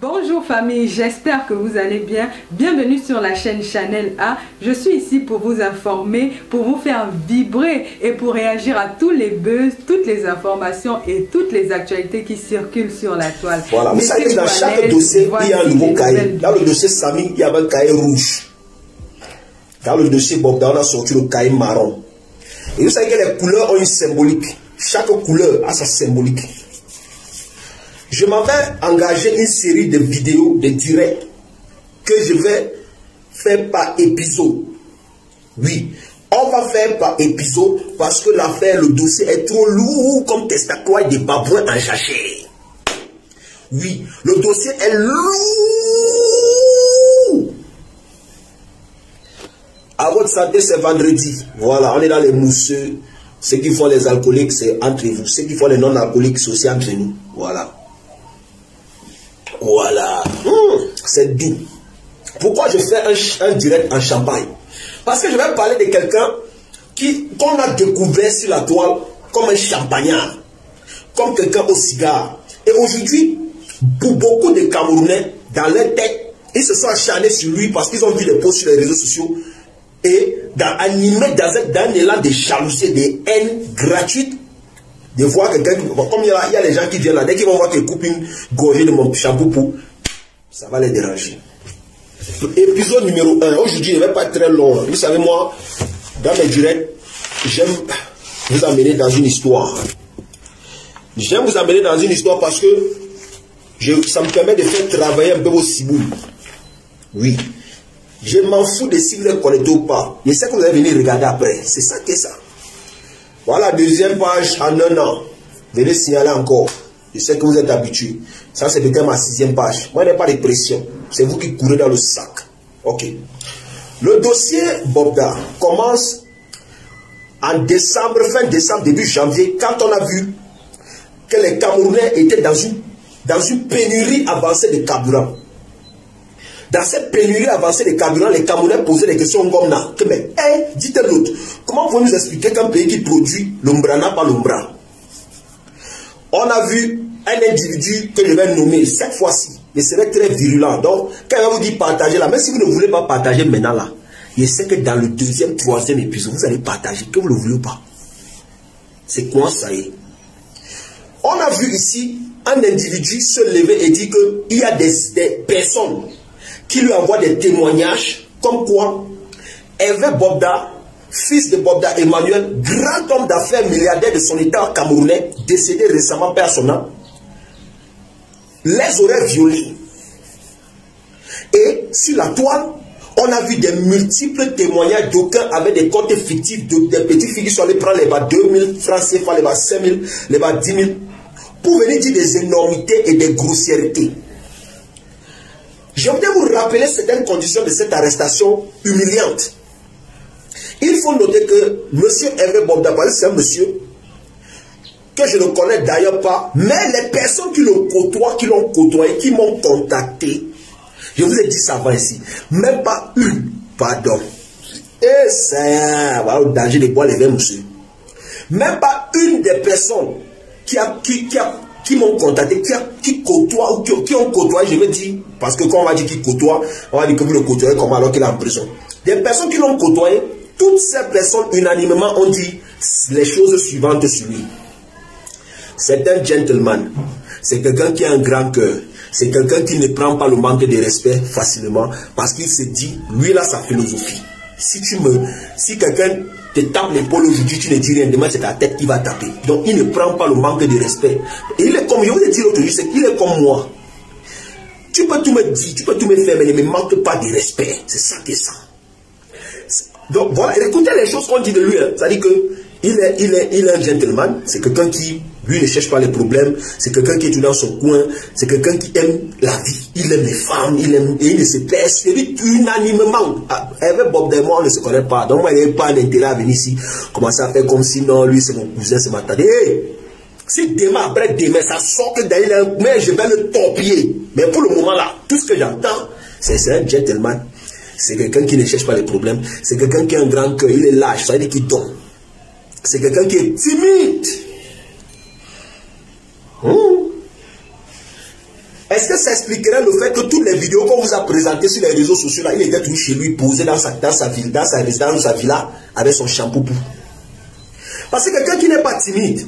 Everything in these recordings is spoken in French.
Bonjour famille, j'espère que vous allez bien. Bienvenue sur la chaîne Chanel A. Je suis ici pour vous informer, pour vous faire vibrer et pour réagir à tous les buzz, toutes les informations et toutes les actualités qui circulent sur la toile. Voilà, vous savez que dans chaque dossier, il y a un nouveau cahier. Dans le dossier Samy, il y avait un cahier rouge. Dans le dossier Bobda, on a sorti le cahier marron. Et vous savez que les couleurs ont une symbolique. Chaque couleur a sa symbolique. Je m'avais engagé une série de vidéos, de directs, que je vais faire par épisode. Oui, on va faire par épisode parce que l'affaire, le dossier est trop lourd comme testacoire des babouins en jachère. Oui, le dossier est lourd. À votre santé, c'est vendredi. Voilà, on est dans les mousseux. Ceux qui font les alcooliques, c'est entre vous. Ceux qui font les non-alcooliques, c'est aussi entre nous. Voilà. Voilà. C'est doux. Pourquoi je fais un direct en Champagne? Parce que je vais parler de quelqu'un qu'on a découvert sur la toile comme un champagnard, comme quelqu'un au cigare. Et aujourd'hui, pour beaucoup de Camerounais, dans leur tête, ils se sont acharnés sur lui parce qu'ils ont vu des posts sur les réseaux sociaux et animés dans un élan de jalousie, de haine gratuite, de voir quelqu'un, comme il y a les gens qui viennent là, dès qu'ils vont voir qu'ils coupent une gorgée de mon shampoing, ça va les déranger. Épisode numéro 1, aujourd'hui il ne va pas être très long. Vous savez, moi, dans mes directs, j'aime vous amener dans une histoire. J'aime vous amener dans une histoire parce que ça me permet de faire travailler un peu vos ciboules. Oui. Je m'en fous de si vous les connaissez ou pas. Je sais que vous allez venir regarder après. C'est ça que ça. Voilà, deuxième page en un an. Venez signaler encore. Je sais que vous êtes habitués. Ça, c'est peut-être ma 6e page. Moi, il n'y a pas de pression. C'est vous qui courez dans le sac. Ok. Le dossier Bobda commence en décembre, fin décembre, début janvier, quand on a vu que les Camerounais étaient dans une pénurie avancée de carburant. Dans cette pénurie avancée de carburant, les Camerounais posaient des questions comme ça. Mais, dites l'autre, comment pouvez-vous nous expliquer qu'un pays qui produit l'Ombra n'a pas l'Ombra? On a vu un individu que je vais nommer cette fois-ci. Il serait très virulent. Donc, quand je vous dis partager là, même si vous ne voulez pas partager maintenant là, je sais que dans le 2e, 3e épisode, vous allez partager, que vous ne le voulez pas. C'est quoi ça y est? On a vu ici un individu se lever et dire qu'il y a des personnes qui lui envoie des témoignages comme quoi Hervé Bobda, fils de Bobda Emmanuel, grand homme d'affaires milliardaire de son état camerounais, décédé récemment père son âme, les aurait violés. Et sur la toile, on a vu des multiples témoignages d'aucuns avec des comptes fictifs, des petites filles qui sont allées prendre les bas 2000 francs CFA, les bas 5000, les bas 10 000, pour venir dire des énormités et des grossièretés. Je voudrais vous rappeler certaines conditions de cette arrestation humiliante. Il faut noter que M. Hervé Bobda, c'est un monsieur que je ne connais d'ailleurs pas, mais les personnes qui le côtoient, qui l'ont côtoyé, qui m'ont contacté, je vous ai dit ça avant ici, même pas une, pardon. Et ça, voilà le danger de boire les verres, monsieur. Même pas une des personnes qui m'ont contacté, qui côtoient, ou qui ont côtoyé, je veux dire, parce que quand on va dire qu'il côtoie, on va dire que vous le côtoyez comment alors qu'il est en prison. Des personnes qui l'ont côtoyé, toutes ces personnes unanimement ont dit les choses suivantes sur lui. C'est un gentleman, c'est quelqu'un qui a un grand cœur, c'est quelqu'un qui ne prend pas le manque de respect facilement, parce qu'il se dit, lui il a sa philosophie. Si quelqu'un te tape l'épaule aujourd'hui, tu ne dis rien, demain c'est ta tête qui va taper. Donc il ne prend pas le manque de respect. Et il est comme, je vous ai dit l'autre jour, il est comme moi. Tu peux tout me dire, tu peux tout me faire, mais ne me manque pas de respect. C'est ça qui est ça. Donc voilà, écoutez les choses qu'on dit de lui. C'est-à-dire qu'il est un gentleman, c'est quelqu'un qui, lui, ne cherche pas les problèmes, c'est quelqu'un qui est tout dans son coin, c'est quelqu'un qui aime la vie, il aime les femmes, et il ne se pèse, il dit unanimement. Avec Bob et moi, on ne se connaît pas, donc moi, il n'y a pas d'intérêt à venir ici, commencer à faire comme si non, lui, c'est mon cousin, c'est ma tante. Si demain, après demain, ça sort que d'ailleurs, mais je vais le torpiller. Mais pour le moment là, tout ce que j'entends, c'est un gentleman. C'est quelqu'un qui ne cherche pas les problèmes. C'est quelqu'un qui a un grand cœur, il est lâche, ça veut dire qu'il donne. C'est quelqu'un qui est timide. Est-ce que ça expliquerait le fait que toutes les vidéos qu'on vous a présentées sur les réseaux sociaux, là, il était toujours chez lui, posé dans sa ville, dans sa résidence, dans sa villa, avec son shampoing. Parce que quelqu'un qui n'est pas timide,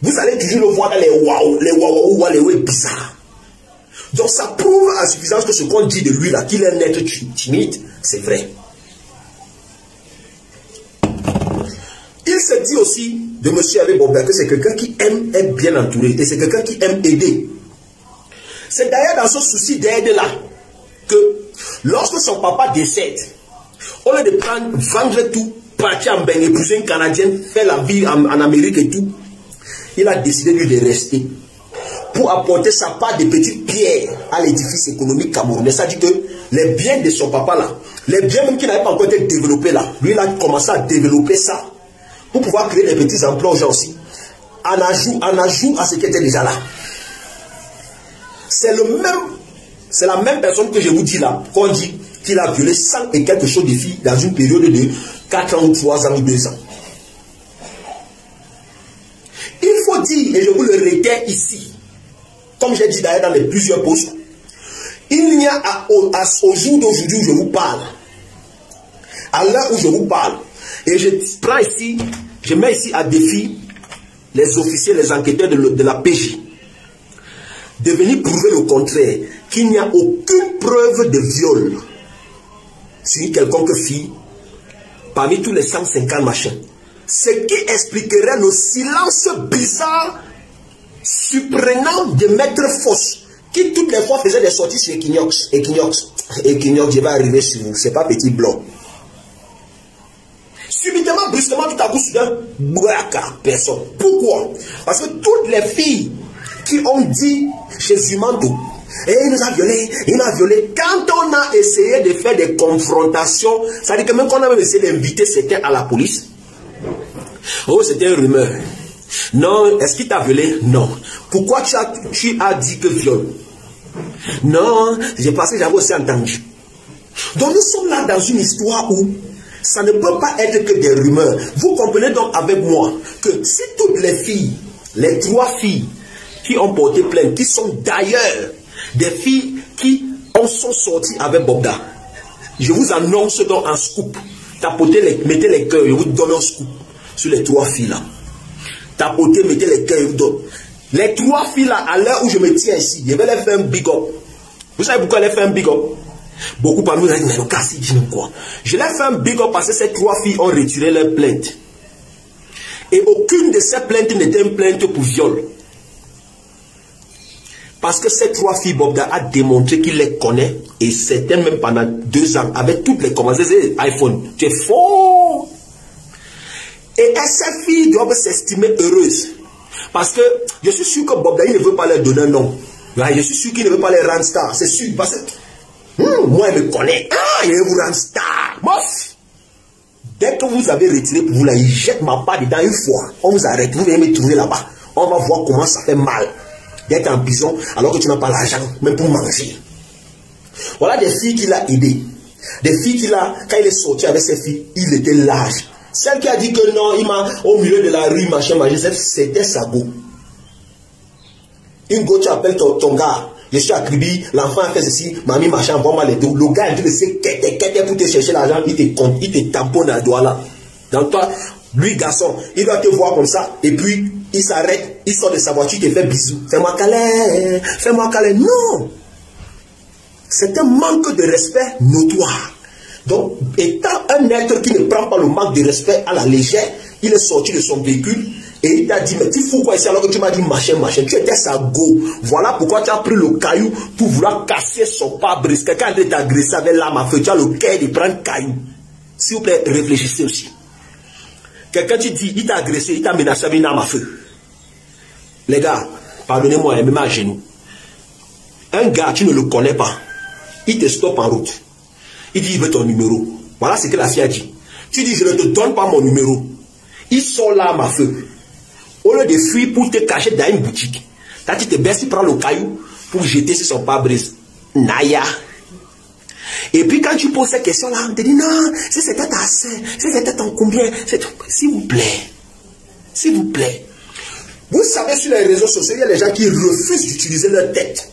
vous allez toujours le voir dans les waouh, les ouais bizarres. Donc ça prouve à suffisance que ce qu'on dit de lui là, qu'il est un être timide, c'est vrai. Il se dit aussi de M. Hervé Bobda que c'est quelqu'un qui aime être bien entouré et c'est quelqu'un qui aime aider. C'est d'ailleurs dans ce souci d'aide-là que lorsque son papa décède, au lieu de vendre tout, partir en bain, épouser une Canadienne, faire la vie en Amérique et tout, il a décidé lui de rester pour apporter sa part de petites pierres à l'édifice économique camerounais. C'est-à-dire que les biens de son papa là, les biens même qui n'avaient pas encore été développés là, lui il a commencé à développer ça pour pouvoir créer des petits emplois aux gens aussi, en ajout à ce qui était déjà là. C'est la même personne que je vous dis là, qu'on dit qu'il a violé 100 et quelque chose de filles dans une période de 4 ans ou 3 ans ou 2 ans. Il faut dire, et je vous le réitère ici, comme j'ai dit d'ailleurs dans les plusieurs posts, il n'y a au jour d'aujourd'hui où je vous parle, à l'heure où je vous parle, et je prends ici, je mets ici à défi les officiers, les enquêteurs de la PJ, de venir prouver le contraire, qu'il n'y a aucune preuve de viol sur une quelconque fille parmi tous les 150 machins. Ce qui expliquerait le silence bizarre, surprenant de Maître Foss, qui toutes les fois faisait des sorties sur Equinox, je vais arriver sur vous, c'est pas petit blanc. Subitement, brusquement, tout à coup, soudain, personne. Pourquoi? Parce que toutes les filles qui ont dit chez Zumanto, il nous a violé, il m'a violé. Quand on a essayé de faire des confrontations, ça veut dire que même qu'on a même essayé d'inviter certains à la police. Oh, c'était une rumeur. Non, est-ce qu'il t'a violé? Non. Pourquoi tu as dit que viol? Non, j'ai passé, j'avais aussi entendu. Donc nous sommes là dans une histoire où ça ne peut pas être que des rumeurs. Vous comprenez donc avec moi que si toutes les filles, les 3 filles qui ont porté plainte, qui sont d'ailleurs des filles qui sont sorties avec Bobda, je vous annonce donc un scoop. Mettez les cœurs, je vous donne un scoop sur les 3 filles là. Tapotez, mettez les cœurs, je vous donne. Les 3 filles là, à l'heure où je me tiens ici, je vais les faire un big up. Vous savez pourquoi les faire un big up? Beaucoup parmi nous ont dit, mais le cas, c'est quoi? Je les fais un big up parce que ces 3 filles ont retiré leur plainte. Et aucune de ces plaintes n'était une plainte pour viol. Parce que ces 3 filles, Bobda a démontré qu'il les connaît. Et certaines même pendant 2 ans, avec toutes les commandes, c'est iPhone. Tu es fort. Et ces filles doivent s'estimer heureuses. Parce que je suis sûr que Bobda, il ne veut pas leur donner un nom. Je suis sûr qu'il ne veut pas les rendre stars. C'est sûr. Parce que moi, il me connaît. Il veut vous rendre star. Mof. Dès que vous avez retiré pour vous, là, il jette ma part dedans une fois. On vous arrête. Vous venez me trouver là-bas. On va voir comment ça fait mal d'être en prison alors que tu n'as pas l'argent, même pour manger. Voilà des filles qu'il a aidées. Des filles qu'il a, quand il est sorti avec ses filles, il était large. Celle qui a dit que non, il m'a au milieu de la rue, machin, c'était sa go. Une go, tu appelles ton gars. Je suis à Kribi, l'enfant a fait ceci, mamie, machin, envoie-moi les dos. Le gars, il te laisse qu'est pour te chercher l'argent, il te tamponne à doigt là. Donc toi, lui, garçon, il va te voir comme ça, et puis il s'arrête, il sort de sa voiture, il te fait bisous. Fais-moi câlin, fais-moi câlin. Non! C'est un manque de respect notoire. Donc, étant un être qui ne prend pas le manque de respect à la légère, il est sorti de son véhicule et il t'a dit, mais tu fous quoi ici alors que tu m'as dit machin, machin. Tu étais sa go. Voilà pourquoi tu as pris le caillou pour vouloir casser son pare-brise. Quelqu'un t'a agressé avec l'arme à feu. Tu as le cœur de prendre caillou. S'il vous plaît, réfléchissez aussi. Quelqu'un te dit, il t'a agressé, il t'a menacé avec une arme à feu. Les gars, pardonnez-moi, même à genoux. Un gars, tu ne le connais pas. Il te stoppe en route. Il dit, il veut ton numéro. Voilà ce que la fille a dit. Tu dis, je ne te donne pas mon numéro. Il sort l'arme à feu. Au lieu de fuir pour te cacher dans une boutique, là tu te baisses, tu prends le caillou pour jeter sur son pare-brise. Naya. Et puis quand tu poses cette question-là, on te dit, non, si c'était ta soeur, si c'était ton combien, s'il vous plaît. S'il vous plaît. Vous savez, sur les réseaux sociaux, il y a des gens qui refusent d'utiliser leur tête.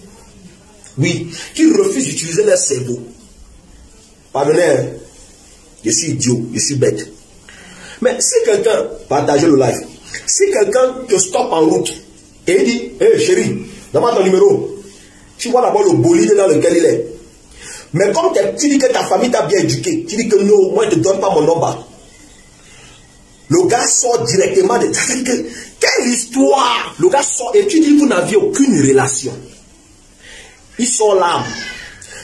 Oui, qui refusent d'utiliser leur cerveau. Pardonnez, je suis idiot, je suis bête. Mais si quelqu'un, partagez le live, si quelqu'un te stoppe en route et il dit, hé chérie, donne-moi ton numéro. Tu vois d'abord le bolide dans lequel il est. Mais comme tu dis que ta famille t'a bien éduqué, tu dis que non, moi je ne te donne pas mon nombre. Le gars sort directement de... Quelle histoire! Le gars sort et tu dis que vous n'aviez aucune relation. Il sort là.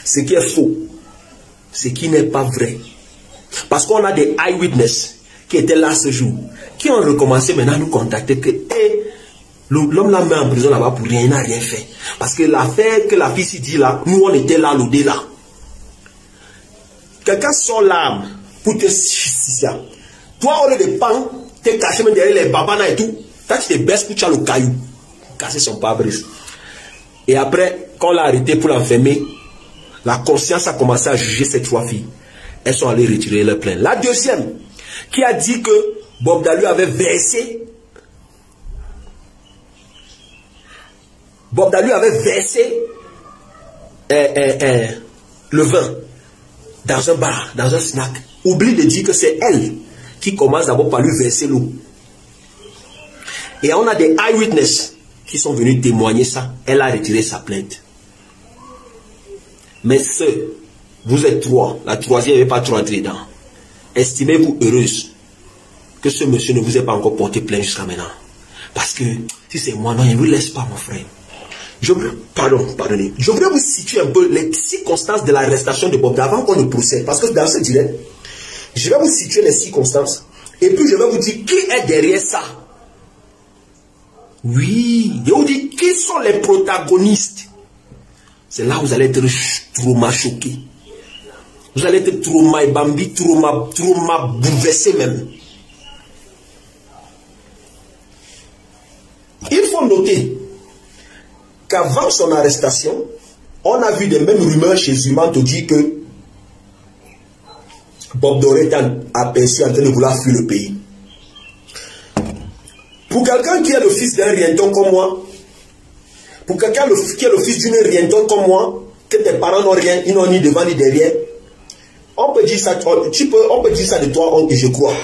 Ce qui est faux. Ce qui n'est pas vrai. Parce qu'on a des eyewitness qui étaient là ce jour, qui ont recommencé maintenant à nous contacter que hey, l'homme l'a mis en prison là-bas pour rien, il n'a rien fait. Parce que l'affaire que la fille s'y dit là, nous on était là, l'OD là. Quelqu'un sort l'arme pour te justifier. Toi, au lieu de pan, t'es caché même derrière les babanas et tout. Toi, tu te baisses pour tuer le caillou. Casser son pare-brise. Et après, quand on l'a arrêté pour l'enfermer, la conscience a commencé à juger ces trois filles. Elles sont allées retirer leur plainte. La deuxième, qui a dit que Bob Dalou avait versé. Bob Dalou avait versé le vin dans un bar, dans un snack. Oublie de dire que c'est elle qui commence d'abord par lui verser l'eau. Et on a des eyewitness qui sont venus témoigner ça. Elle a retiré sa plainte. Mais vous êtes trois. La troisième n'est pas trop entrée dedans. Estimez-vous heureuse que ce monsieur ne vous ait pas encore porté plainte jusqu'à maintenant. Parce que si c'est moi, non, il ne vous laisse pas, mon frère. Pardonnez. Je voudrais vous situer un peu les circonstances de l'arrestation de Bob Dalou avant qu'on ne procède. Parce que dans ce direct, je vais vous situer les circonstances. Et puis je vais vous dire qui est derrière ça. Oui, je vous dis qui sont les protagonistes. C'est là où vous allez être trauma choqué. Vous allez être trauma bambi, trauma bouleversé même. Il faut noter qu'avant son arrestation, on a vu des mêmes rumeurs chez Zuman te dire que Bob Doré est aperçu en train de vouloir fuir le pays. Pour quelqu'un qui est le fils d'un rienton comme moi, pour quelqu'un qui est le fils d'une rienton comme moi, que tes parents n'ont rien, ils n'ont ni devant ni derrière, on peut dire ça, on peut dire ça de toi, et je crois.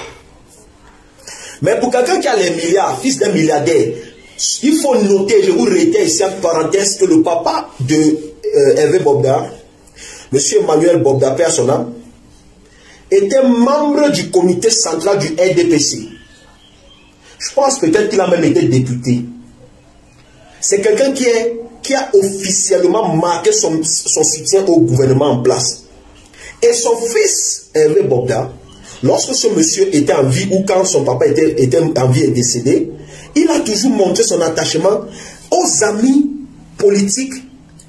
Mais pour quelqu'un qui a les milliards, fils d'un milliardaire, il faut noter, je vous réitère ici en parenthèse, que le papa de Hervé Bobda, M. Emmanuel Bobda, père son âme, était membre du comité central du RDPC. Je pense peut-être qu'il a même été député. C'est quelqu'un qui a officiellement marqué son soutien au gouvernement en place. Et son fils, Hervé Bobda, lorsque ce monsieur était en vie ou quand son papa était en vie et décédé, il a toujours montré son attachement aux amis politiques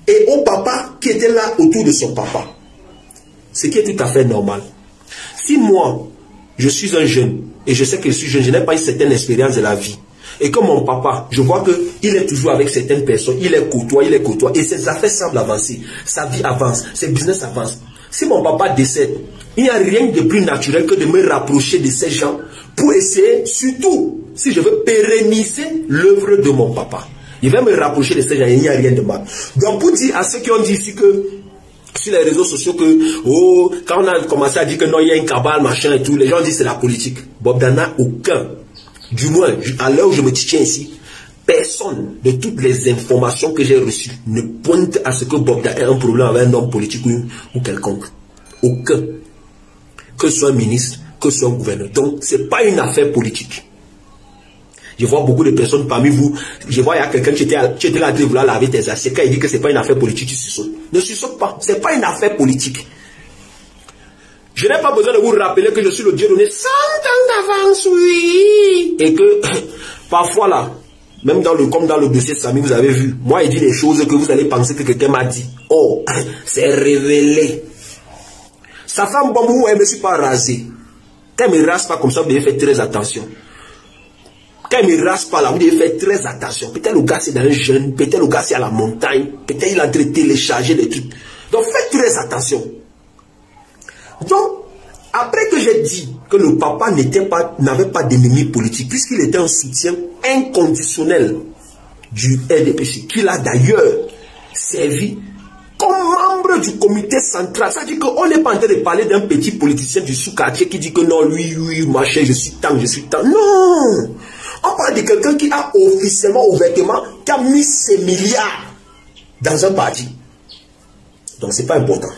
et au papa qui était là autour de son papa. Ce qui est tout à fait normal. Si moi, je suis un jeune, et je sais que je suis jeune, je n'ai pas une certaine expérience de la vie, et que mon papa, je vois qu'il est toujours avec certaines personnes, il est courtois, et ses affaires semblent avancer, sa vie avance, ses business avancent. Si mon papa décède, il n'y a rien de plus naturel que de me rapprocher de ces gens pour essayer, surtout si je veux pérenniser l'œuvre de mon papa. Il va me rapprocher de ces gens et il n'y a rien de mal. Donc pour dire à ceux qui ont dit ici que sur les réseaux sociaux que oh, quand on a commencé à dire que non, il y a une cabale, machin et tout, les gens disent c'est la politique. Bob Dalou n'a aucun. Du moins, à l'heure où je me tiens ici, personne de toutes les informations que j'ai reçues ne pointe à ce que Bob Dalou ait un problème avec un homme politique ou quelconque. Aucun. Que ce soit un ministre, que ce soit un gouverneur. Donc, ce n'est pas une affaire politique. Je vois beaucoup de personnes parmi vous. Je vois il y a quelqu'un qui était là de vouloir laver tes assiettes. Quand il dit que ce n'est pas une affaire politique, tu suçotes. Ne suçote pas. Ce n'est pas une affaire politique. Je n'ai pas besoin de vous rappeler que je suis le Dieu donné 100 ans d'avance, oui. Et que parfois là, même comme dans le dossier Samy, vous avez vu, moi il dit des choses que vous allez penser que quelqu'un m'a dit. Oh, c'est révélé. Sa femme, bon, moi, elle ne me suis pas rasé. Quand elle ne me rase pas comme ça, vous devez faire très attention. Quand il ne me rase pas là, vous devez faire très attention. Peut-être le gars c'est dans un jeûne, peut-être le gars c'est à la montagne, peut-être il a téléchargé des trucs. Donc faites très attention. Donc, après que j'ai dit que le papa n'avait pas d'ennemi politique, puisqu'il était un soutien inconditionnel du RDPC, qu'il a d'ailleurs servi comme membre du comité central. Ça dit qu'on n'est pas en train de parler d'un petit politicien du sous-quartier qui dit que non, lui, machin, je suis tant. Non! On parle de quelqu'un qui a officiellement, ouvertement, qui a mis ses milliards dans un parti. Donc, ce n'est pas important.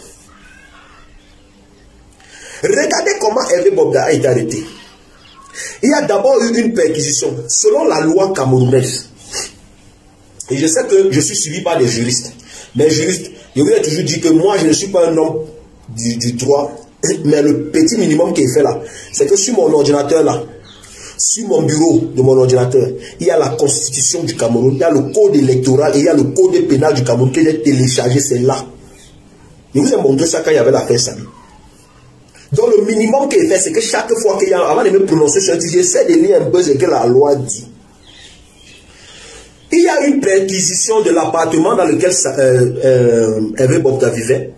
Regardez comment Hervé Bobda a été arrêté. Il y a d'abord eu une perquisition selon la loi camerounaise. Et je sais que je suis suivi par des juristes. Mais juristes, je vous ai toujours dit que moi, je ne suis pas un homme du droit. Mais le petit minimum qui est fait là, c'est que sur mon ordinateur là, sur mon bureau de mon ordinateur, il y a la constitution du Cameroun, il y a le code électoral et il y a le code pénal du Cameroun que j'ai téléchargé, c'est là. Je vous ai montré ça quand il y avait l'affaire Samy. Donc le minimum qu'il fait, c'est que chaque fois qu'il y a, avant de me prononcer sur un titre, j'essaie de lire un peu ce que la loi dit. Il y a une perquisition de l'appartement dans lequel Hervé Bobda vivait.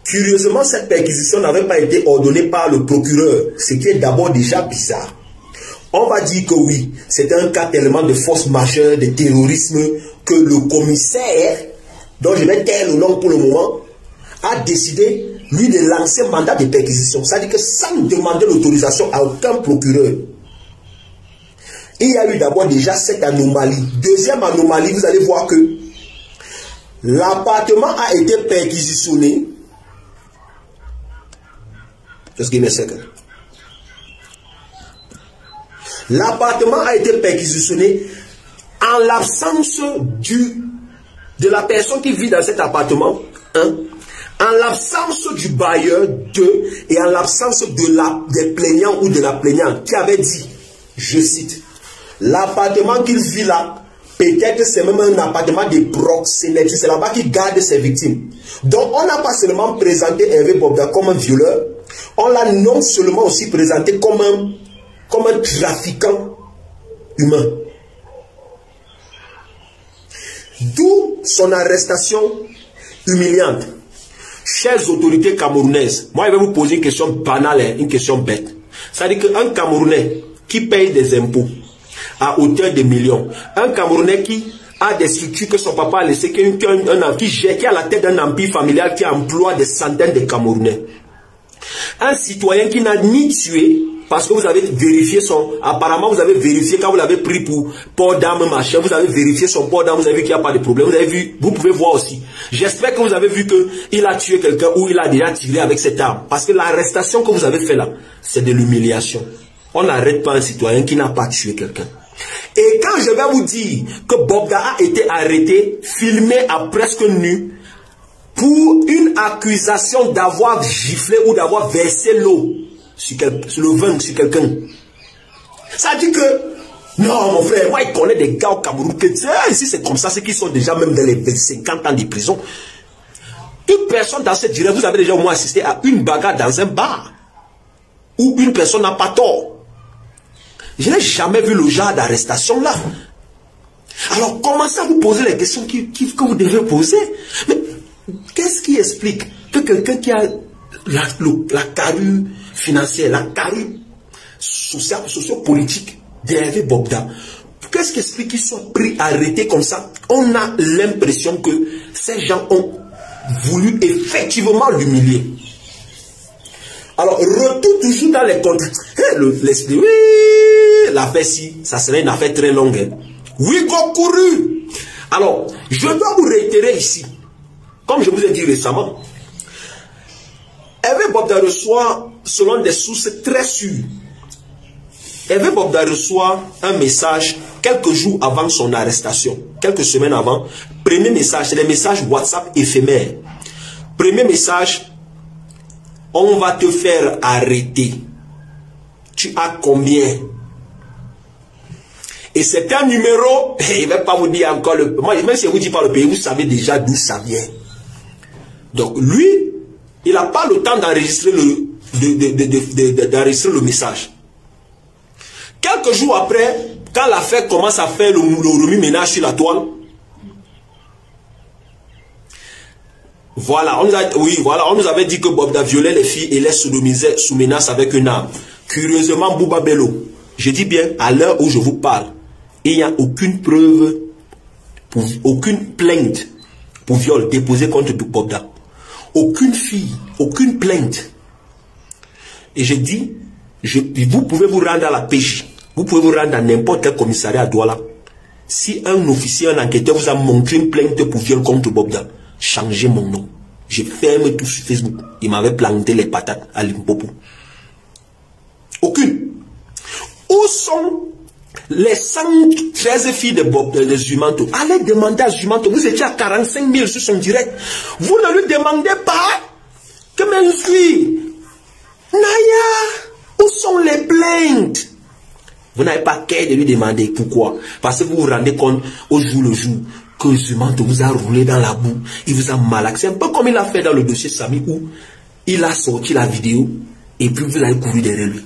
Curieusement, cette perquisition n'avait pas été ordonnée par le procureur, ce qui est d'abord déjà bizarre. On va dire que oui, c'était un cas tellement de force majeure, de terrorisme, que le commissaire, dont je vais taire le nom pour le moment, a décidé, lui, de lancer un mandat de perquisition. C'est-à-dire que sans demander l'autorisation à aucun procureur. Il y a eu d'abord déjà cette anomalie. Deuxième anomalie, vous allez voir que l'appartement a été perquisitionné. Just give me a second. L'appartement a été perquisitionné en l'absence de la personne qui vit dans cet appartement. En l'absence du bailleur, 2, et en l'absence des plaignants ou de la plaignante qui avait dit, je cite, l'appartement qu'il vit là, peut-être c'est même un appartement de proxénétisme, c'est là-bas qu'il garde ses victimes. Donc on n'a pas seulement présenté Hervé Bobda comme un violeur, on l'a non seulement aussi présenté comme un trafiquant humain. D'où son arrestation humiliante. Chères autorités camerounaises, moi je vais vous poser une question banale, une question bête. C'est-à-dire qu'un Camerounais qui paye des impôts à hauteur de millions, un Camerounais qui a des structures que son papa a laissées, qui a la tête d'un empire familial qui emploie des centaines de Camerounais. Un citoyen qui n'a ni tué, parce que vous avez vérifié apparemment vous avez vérifié quand vous l'avez pris pour port d'armes, machin, vous avez vérifié son port d'armes, vous avez vu qu'il n'y a pas de problème, vous avez vu, vous pouvez voir aussi. J'espère que vous avez vu qu'il a tué quelqu'un ou il a déjà tiré avec cette arme. Parce que l'arrestation que vous avez fait là, c'est de l'humiliation. On n'arrête pas un citoyen qui n'a pas tué quelqu'un. Et quand je vais vous dire que Bobda a été arrêté, filmé à presque nu, pour une accusation d'avoir giflé ou d'avoir versé l'eau sur le vin sur quelqu'un. Ça dit que, non mon frère, moi il connaît des gars au Cameroun que ici c'est comme ça, ceux qui sont déjà même dans les 50 ans de prison. Toute personne dans cette direction, vous avez déjà au moins assisté à une bagarre dans un bar, où une personne n'a pas tort. Je n'ai jamais vu le genre d'arrestation là. Alors commencez à vous poser les questions que vous devez poser. Mais qu'est-ce qui explique que quelqu'un qui a la carrure financière, la carrure socio-politique d'Hervé Bobda, qu'est-ce qui explique qu'ils soient pris, arrêtés comme ça? On a l'impression que ces gens ont voulu effectivement l'humilier. Alors, retour toujours dans les contextes. L'esprit, oui, l'affaire si, ça serait une affaire très longue. Hein. Oui, couru. Alors, je dois vous réitérer ici, comme je vous ai dit récemment, Hervé Bobda reçoit, selon des sources très sûres, Hervé Bobda reçoit un message quelques jours avant son arrestation, quelques semaines avant. Premier message, c'est des messages WhatsApp éphémères. Premier message, on va te faire arrêter. Tu as combien? Et c'est un numéro, il ne va pas vous dire encore le... Moi, même si je vous dis pas le pays, vous savez déjà d'où ça vient. Donc lui, il n'a pas le temps d'enregistrer le message. Quelques jours après, quand l'affaire commence à faire le remue-ménage sur la toile, voilà, on nous avait dit que Bobda violait les filles et les sodomisait sous menace avec une arme. Curieusement, Bouba Bello, je dis bien, à l'heure où je vous parle, il n'y a aucune preuve, aucune plainte, pour viol déposé contre Bobda. Aucune fille, aucune plainte. Et j'ai dit, vous pouvez vous rendre à la PJ, vous pouvez vous rendre à n'importe quel commissariat à Douala. Si un officier, un enquêteur vous a montré une plainte pour viol contre Bobda, changez mon nom. Je ferme tout sur Facebook. Il m'avait planté les patates à Limpopo. Aucune. Où sont les 113 filles de Zumanto? Allez demander à Zumanto. Vous étiez à 45 000 sur son direct. Vous ne lui demandez pas que même suis. Naya, où sont les plaintes? Vous n'avez pas qu'à de lui demander pourquoi. Parce que vous vous rendez compte au jour le jour que Zumanto vous a roulé dans la boue. Il vous a malaxé. Un peu comme il a fait dans le dossier Sami où il a sorti la vidéo et puis vous avez couru derrière lui.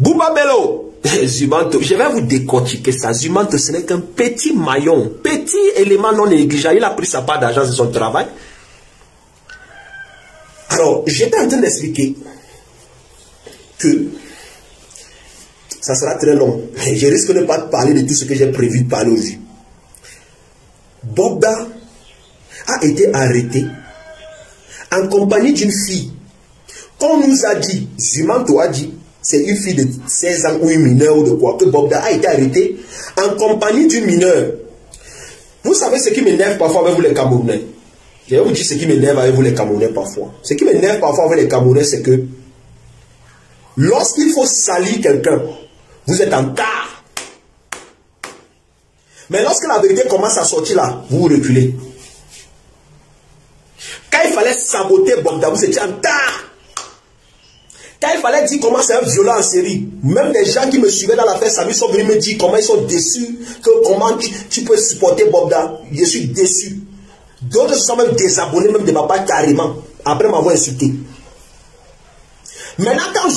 Bouba Bello, Zumanto, je vais vous décortiquer ça. Zumanto, ce n'est qu'un petit maillon, petit élément non négligeable. Il a pris sa part d'argent de son travail. Alors, j'étais en train d'expliquer que ça sera très long. Je risque de ne pas parler de tout ce que j'ai prévu de parler aujourd'hui. Bobda a été arrêté en compagnie d'une fille. Qu'on nous a dit, Zumanto a dit, c'est une fille de 16 ans ou une mineure ou de quoi, que Bobda a été arrêté en compagnie d'une mineure. Vous savez ce qui m'énerve parfois avec vous les Camerounais. Je vais vous dire ce qui m'énerve avec vous les Camerounais parfois. Ce qui m'énerve parfois avec les Camerounais, c'est que lorsqu'il faut salir quelqu'un, vous êtes en tard. Mais lorsque la vérité commence à sortir là, vous reculez. Quand il fallait saboter Bobda, vous étiez en tard. Quand il fallait dire comment c'est un violent en série, même des gens qui me suivaient dans l'affaire Sami sont venus me dire comment ils sont déçus, que comment tu peux supporter Bobda. Je suis déçu. D'autres se sont même désabonnés, même de ma part carrément, après m'avoir insulté. Maintenant, quand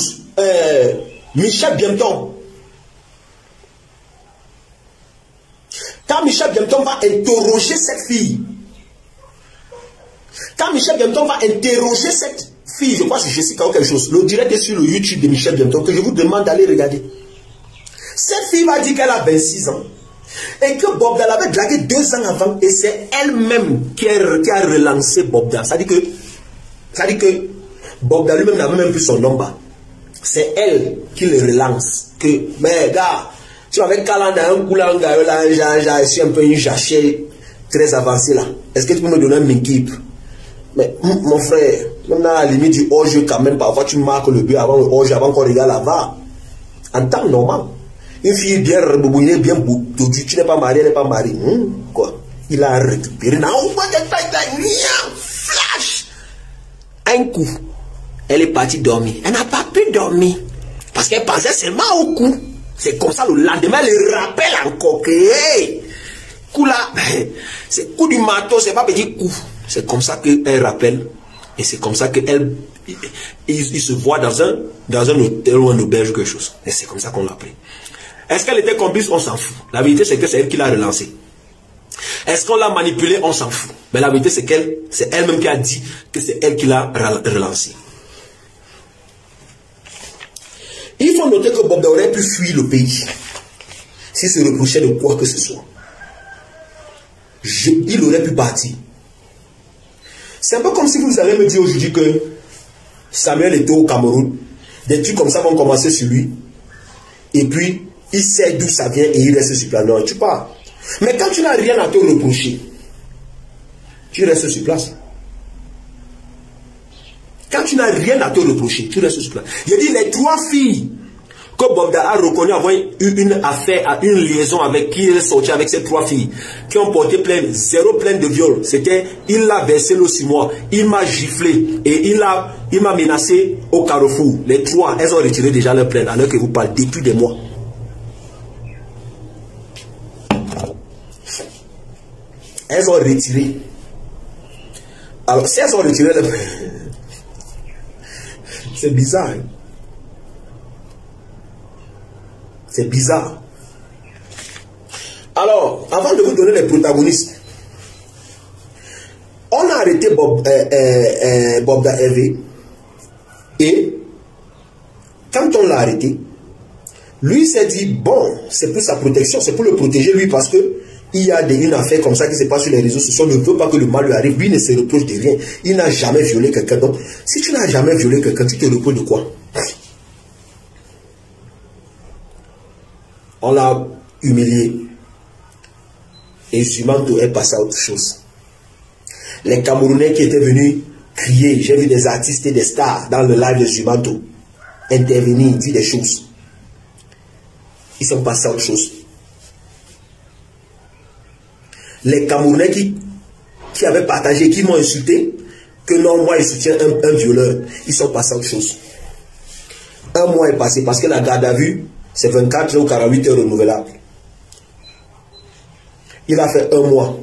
Michel Bienton va interroger cette fille, quand Michel Bienton va interroger cette fille, je crois que c'est Jessica ou quelque chose, le direct est sur le YouTube de Michel Bienton, que je vous demande d'aller regarder. Cette fille va dire qu'elle a 26 ans. Et que Bobda l'avait dragué 2 ans avant. Et c'est elle-même qui a relancé Bobda. Ça dit que Bobda lui-même n'avait même plus son nom. C'est elle qui le relance. Que, mais gars, tu avais Kalanda, un Koulanga, je suis un peu une jachère très avancée là. Est-ce que tu peux me donner un équipe? Mais mon frère, même à la limite du hors-jeu quand même, parfois tu marques le but avant le hors-jeu, avant qu'on regarde là-bas. En temps normal. Une fille bien rebobinée, bien boutonnée, tu n'es pas marié, elle n'est pas mariée. Quoi? Il a récupéré. Flash! Un coup, elle est partie dormir. Elle n'a pas pu dormir. Parce qu'elle pensait seulement au coup. C'est comme ça le lendemain, elle le rappelle encore que, hey, coup là, c'est coup du marteau, c'est pas petit coup. C'est comme ça qu'elle rappelle. Et c'est comme ça qu'elle, il se voit dans un hôtel ou un auberge, quelque chose. Et c'est comme ça qu'on l'a pris. Est-ce qu'elle était complice? On s'en fout. La vérité, c'est que c'est elle qui l'a relancé. Est-ce qu'on l'a manipulé? On s'en fout. Mais la vérité, c'est c'est elle-même qui a dit que c'est elle qui l'a relancé. Il faut noter que Bobda aurait pu fuir le pays s'il se reprochait de quoi que ce soit. Il aurait pu partir. C'est un peu comme si vous allez me dire aujourd'hui que Samuel était au Cameroun. Des trucs comme ça vont commencer sur lui. Et puis, il sait d'où ça vient et il reste sur place. Non, tu pars. Mais quand tu n'as rien à te reprocher, tu restes sur place. Quand tu n'as rien à te reprocher, tu restes sur place. J'ai dit les 3 filles que Bobda a reconnu avoir eu une affaire, une liaison avec qui il est sorti avec ces 3 filles qui ont porté plainte, 0 plainte de viol. C'était, il l'a versé le 6 mois, il m'a giflé et il m'a menacé au carrefour. Les 3, elles ont retiré déjà leur plainte alors que vous parlez depuis des mois. Elles ont retiré. Alors, si elles ont retiré leur plainte, c'est bizarre. Hein? C'est bizarre. Alors, avant de vous donner les protagonistes, on a arrêté Bobda Hervé. Et quand on l'a arrêté, lui s'est dit, bon, c'est pour sa protection, c'est pour le protéger lui parce que il y a une affaire comme ça qui se passe sur les réseaux sociaux, ne veut pas que le mal lui arrive, lui ne se reproche de rien. Il n'a jamais violé quelqu'un. Donc, si tu n'as jamais violé quelqu'un, tu te reproches de quoi? On l'a humilié. Et Zumanto est passé à autre chose. Les Camerounais qui étaient venus crier, j'ai vu des artistes et des stars dans le live de Zumanto intervenir, dire des choses. Ils sont passés à autre chose. Les Camerounais qui avaient partagé, qui m'ont insulté, que non, moi, je soutiens un violeur, ils sont passés à autre chose. Un mois est passé parce que la garde à vue, c'est 24 ou 48 heures renouvelables. Il a fait 1 mois,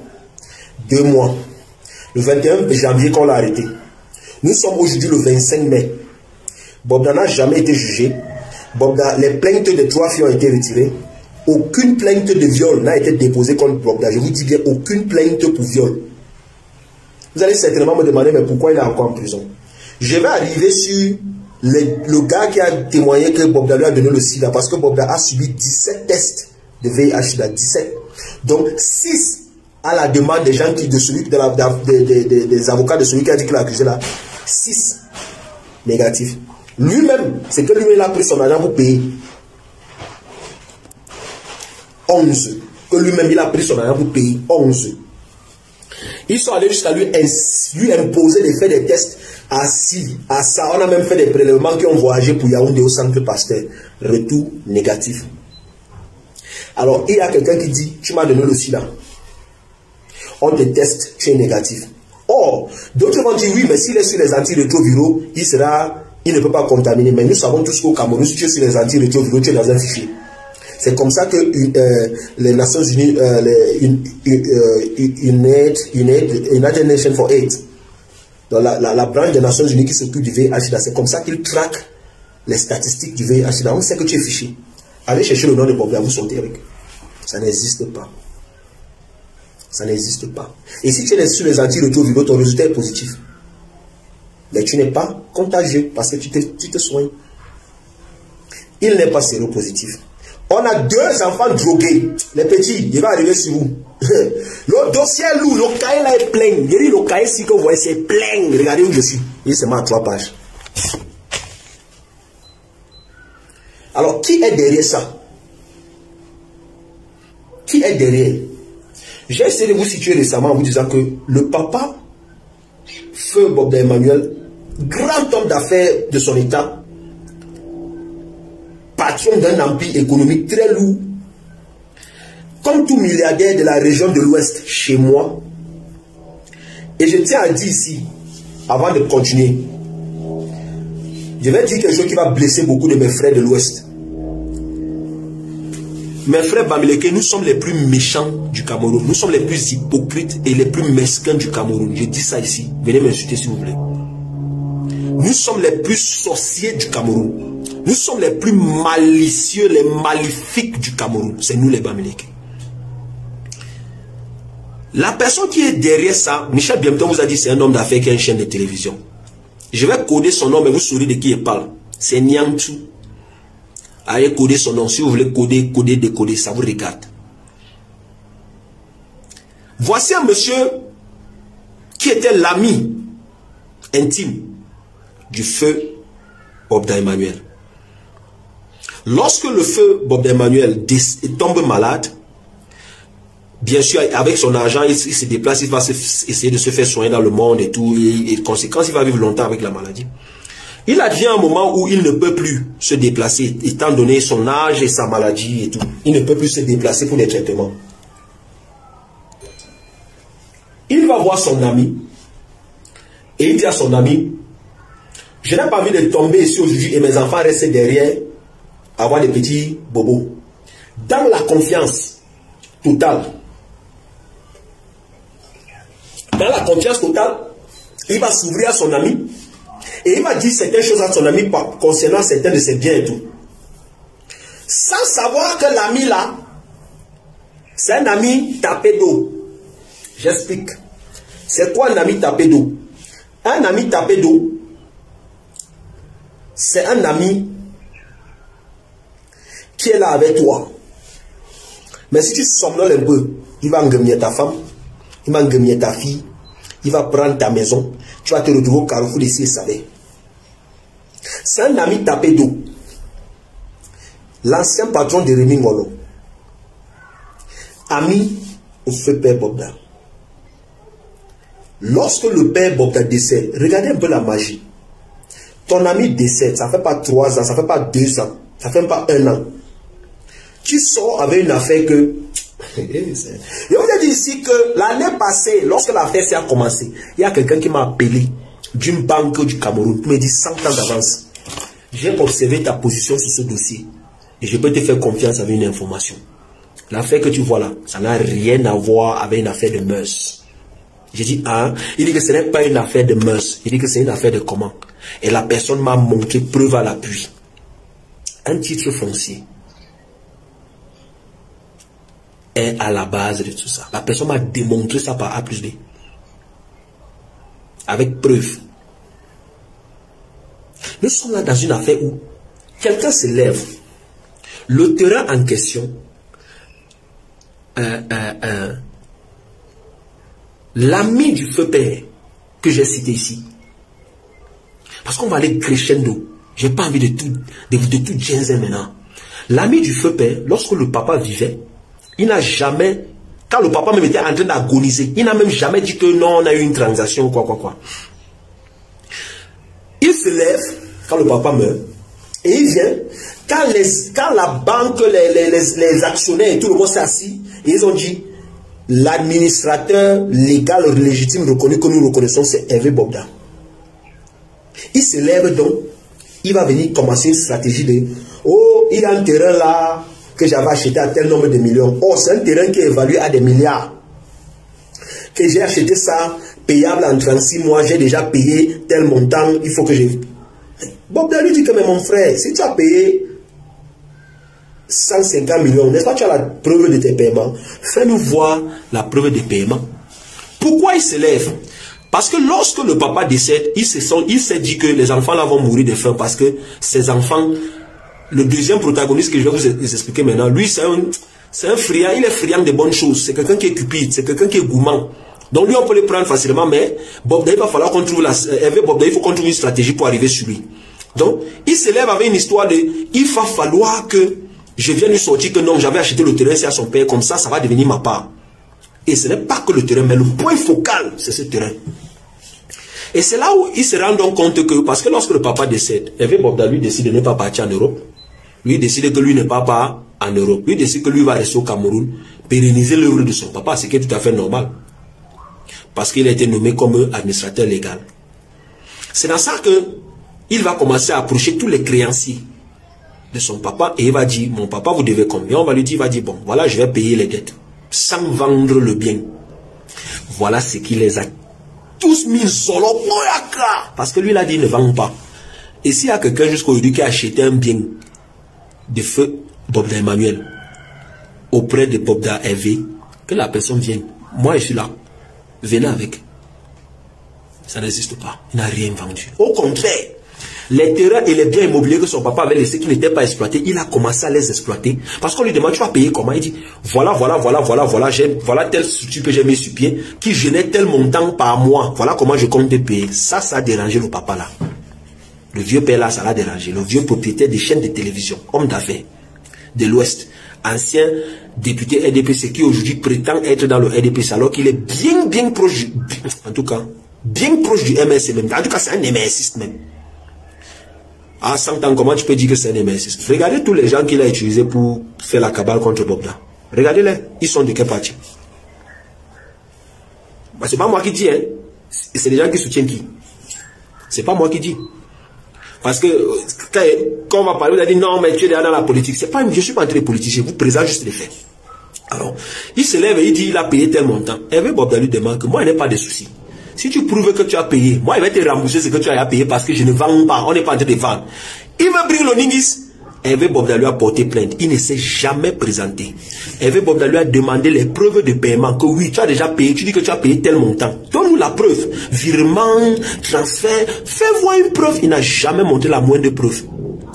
2 mois. Le 21 janvier qu'on l'a arrêté. Nous sommes aujourd'hui le 25 mai. Bobda n'a jamais été jugé. Bobda, les plaintes de 3 filles ont été retirées. Aucune plainte de viol n'a été déposée contre Bobda. Je vous dis bien, aucune plainte pour viol. Vous allez certainement me demander, mais pourquoi il est encore en prison? Je vais arriver sur le gars qui a témoigné que Bobda lui a donné le sida, parce que Bobda a subi 17 tests de VIH-Sida, 17. Donc 6 à la demande des gens des avocats de celui qui a dit qu'il a accusé là. 6 négatifs. Lui-même, c'est que lui-même il a pris son argent pour payer. 11. Que lui-même il a pris son argent pour payer. 11. Ils sont allés jusqu'à lui imposer de faire des tests à ça. On a même fait des prélèvements qui ont voyagé pour Yaoundé au centre Pasteur. Retour négatif. Alors, il y a quelqu'un qui dit, tu m'as donné le sida. On te teste, tu es négatif. Or, d'autres vont dire, oui, mais s'il est sur les antirétroviraux, il ne peut pas contaminer. Mais nous savons tous qu'au Cameroun, si tu es sur les antirétroviraux, tu es dans un fichier. C'est comme ça que les Nations Unies, United Nations for AIDS, dans la branche des Nations Unies qui s'occupe du VIH-Sida, c'est comme ça qu'ils traquent les statistiques du VIH-Sida. On sait que tu es fiché. Allez chercher le nom de Bobda, vous sautez avec. Ça n'existe pas. Ça n'existe pas. Et si tu es sur les antirétroviraux, ton résultat est positif. Mais tu n'es pas contagieux parce que tu te soignes. Il n'est pas séropositif. On a 2 enfants drogués. Les petits, il va arriver sur vous. Le dossier est lourd, le cahier là est plein. Le cahier ici que vous voyez, c'est plein. Regardez où je suis. Il se met à 3 pages. Alors, qui est derrière ça? Qui est derrière? J'ai essayé de vous situer récemment en vous disant que le papa, Feu Bobda Emmanuel, grand homme d'affaires de son état, patron d'un empire économique très lourd, comme tout milliardaire de la région de l'Ouest, chez moi. Et je tiens à dire ici, avant de continuer, je vais dire quelque chose qui va blesser beaucoup de mes frères de l'Ouest. Mes frères Bamileke, nous sommes les plus méchants du Cameroun. Nous sommes les plus hypocrites et les plus mesquins du Cameroun. Je dis ça ici. Venez m'insulter si vous voulez. Nous sommes les plus sorciers du Cameroun. Nous sommes les plus malicieux, les maléfiques du Cameroun. C'est nous les Bamileke. La personne qui est derrière ça, Michel Biemton vous a dit c'est un homme d'affaires qui a une chaîne de télévision. Je vais coder son nom et vous saurez de qui il parle. C'est Nyangtu. Allez coder son nom. Si vous voulez coder, décoder, ça vous regarde. Voici un monsieur qui était l'ami intime du feu Bobda Emmanuel. Lorsque le feu Bobda Emmanuel tombe malade, bien sûr, avec son argent, il se déplace, il va essayer de se faire soigner dans le monde et tout. Et conséquence, il va vivre longtemps avec la maladie. Il advient un moment où il ne peut plus se déplacer, étant donné son âge et sa maladie et tout. Il ne peut plus se déplacer pour les traitements. Il va voir son ami et il dit à son ami, je n'ai pas envie de tomber ici aujourd'hui et mes enfants restent derrière, avoir des petits bobos. Dans la confiance totale, il va s'ouvrir à son ami et il va dire certaines choses à son ami concernant certains de ses biens et tout. Sans savoir que l'ami là, c'est un ami tapé d'eau. J'explique. C'est quoi un ami tapé d'eau? Un ami tapé d'eau, c'est un ami qui est là avec toi. Mais si tu somnoles un peu, il va engueuler ta femme, il va engueuler ta fille, il va prendre ta maison, tu vas te retrouver au carrefour d'ici et savait. C'est un ami tapé d'eau. L'ancien patron de Rémi Ngolo. Ami au feu père Bobda. Lorsque le père Bobda décède, regardez un peu la magie. Ton ami décède, ça ne fait pas 3 ans, ça ne fait pas 2 ans, ça ne fait pas 1 an. Tu sors avec une affaire que... Je vous ai dit ici que l'année passée, lorsque l'affaire a commencé, il y a quelqu'un qui m'a appelé d'une banque du Cameroun, qui me dit 100 ans d'avance. J'ai observé ta position sur ce dossier et je peux te faire confiance avec une information. L'affaire que tu vois là, ça n'a rien à voir avec une affaire de mœurs. J'ai dit, ah, il dit que ce n'est pas une affaire de mœurs. Il dit que c'est une affaire de comment. Et la personne m'a montré preuve à l'appui. Un titre foncier est à la base de tout ça. La personne m'a démontré ça par A plus B. Avec preuve. Nous sommes là dans une affaire où quelqu'un se lève. Le terrain en question, l'ami du feu père que j'ai cité ici, parce qu'on va aller crescendo, j'ai pas envie de tout genzer maintenant. L'ami du feu père, lorsque le papa vivait, il n'a jamais, quand le papa même était en train d'agoniser, il n'a même jamais dit que non, on a eu une transaction ou quoi. Il se lève quand le papa meurt et il vient quand la banque, les actionnaires et tout le monde s'est assis et ils ont dit l'administrateur légal légitime reconnu que nous reconnaissons, c'est Hervé Bobda. Il se lève donc, il va venir commencer une stratégie de oh, il y a un terrain là que j'avais acheté à tel nombre de millions. Oh, c'est un terrain qui est évalué à des milliards. Que j'ai acheté ça payable en 36 mois, j'ai déjà payé tel montant, il faut que je... Bobda lui dit que mais mon frère, si tu as payé 150 millions, n'est-ce pas, tu as la preuve de tes paiements, fais-nous voir la preuve des paiements. Pourquoi il se lève? Parce que lorsque le papa décède, il s'est dit que les enfants là vont mourir de faim parce que ces enfants, le deuxième protagoniste que je vais vous expliquer maintenant, lui c'est un friand, il est friand de bonnes choses, c'est quelqu'un qui est cupide, c'est quelqu'un qui est gourmand. Donc lui on peut le prendre facilement, mais Bobda, il va falloir qu'on trouve Bobda, il faut qu'on trouve une stratégie pour arriver sur lui. Donc il se lève avec une histoire de il va falloir que je vienne lui sortir que non, j'avais acheté le terrain, c'est à son père, comme ça va devenir ma part. Et ce n'est pas que le terrain, mais le point focal, c'est ce terrain. Et c'est là où il se rend donc compte que, parce que lorsque le papa décède, Hervé Bobda lui décide de ne pas partir en Europe. Lui décide que lui ne part pas en Europe. Lui décide que lui va rester au Cameroun, pérenniser l'œuvre de son papa, ce qui est tout à fait normal. Parce qu'il a été nommé comme administrateur légal. C'est dans ça que il va commencer à approcher tous les créanciers de son papa et il va dire, mon papa, vous devez combien? On va lui dire, il va dire, bon, voilà, je vais payer les dettes sans vendre le bien. Voilà ce qui les a tous mis solo. Parce que lui, il a dit, ne vend pas. Et s'il y a quelqu'un jusqu'aujourd'hui qui a acheté un bien de feu Bobda Emmanuel auprès de Bobda Hervé, que la personne vienne. Moi, je suis là. Venez avec. Ça n'existe pas. Il n'a rien vendu. Au contraire, les terrains et les biens immobiliers que son papa avait laissés qui n'étaient pas exploités, il a commencé à les exploiter. Parce qu'on lui demande, tu vas payer comment? Il dit, voilà telle structure que j'ai mis sur pied, qui génère tel montant par mois. Voilà comment je compte te payer. Ça a dérangé le papa là. Le vieux père là, ça l'a dérangé. Le vieux propriétaire des chaînes de télévision, homme d'affaires de l'Ouest, ancien député RDPC qui aujourd'hui prétend être dans le RDPC alors qu'il est bien proche du, en tout cas, bien proche du MSC même. En tout cas, c'est un MSiste même. À 100 ans, comment tu peux dire que c'est un MSiste? Regardez tous les gens qu'il a utilisés pour faire la cabale contre Bobda. Regardez-les, ils sont de quel parti? Bah, c'est pas moi qui dis, hein. C'est les gens qui soutiennent qui? C'est pas moi qui dis. Parce que quand on va parler, vous allez dire non, mais tu es déjà dans la politique. C'est pas, je suis pas entré politique, je vous présente juste les faits. Alors, il se lève et il dit il a payé tel montant. Hervé Bobda lui demande que moi, il n'y a pas de souci. Si tu prouves que tu as payé, moi, il va te rembourser ce que tu as payé parce que je ne vends pas. On n'est pas en train de vendre. Il me brille le ningis. Hervé Bobda lui a porté plainte. Il ne s'est jamais présenté. Hervé Bobda lui a demandé les preuves de paiement. Que oui, tu as déjà payé. Tu dis que tu as payé tel montant. Donne-nous la preuve. Virement, transfert. Fais voir une preuve. Il n'a jamais montré la moindre preuve.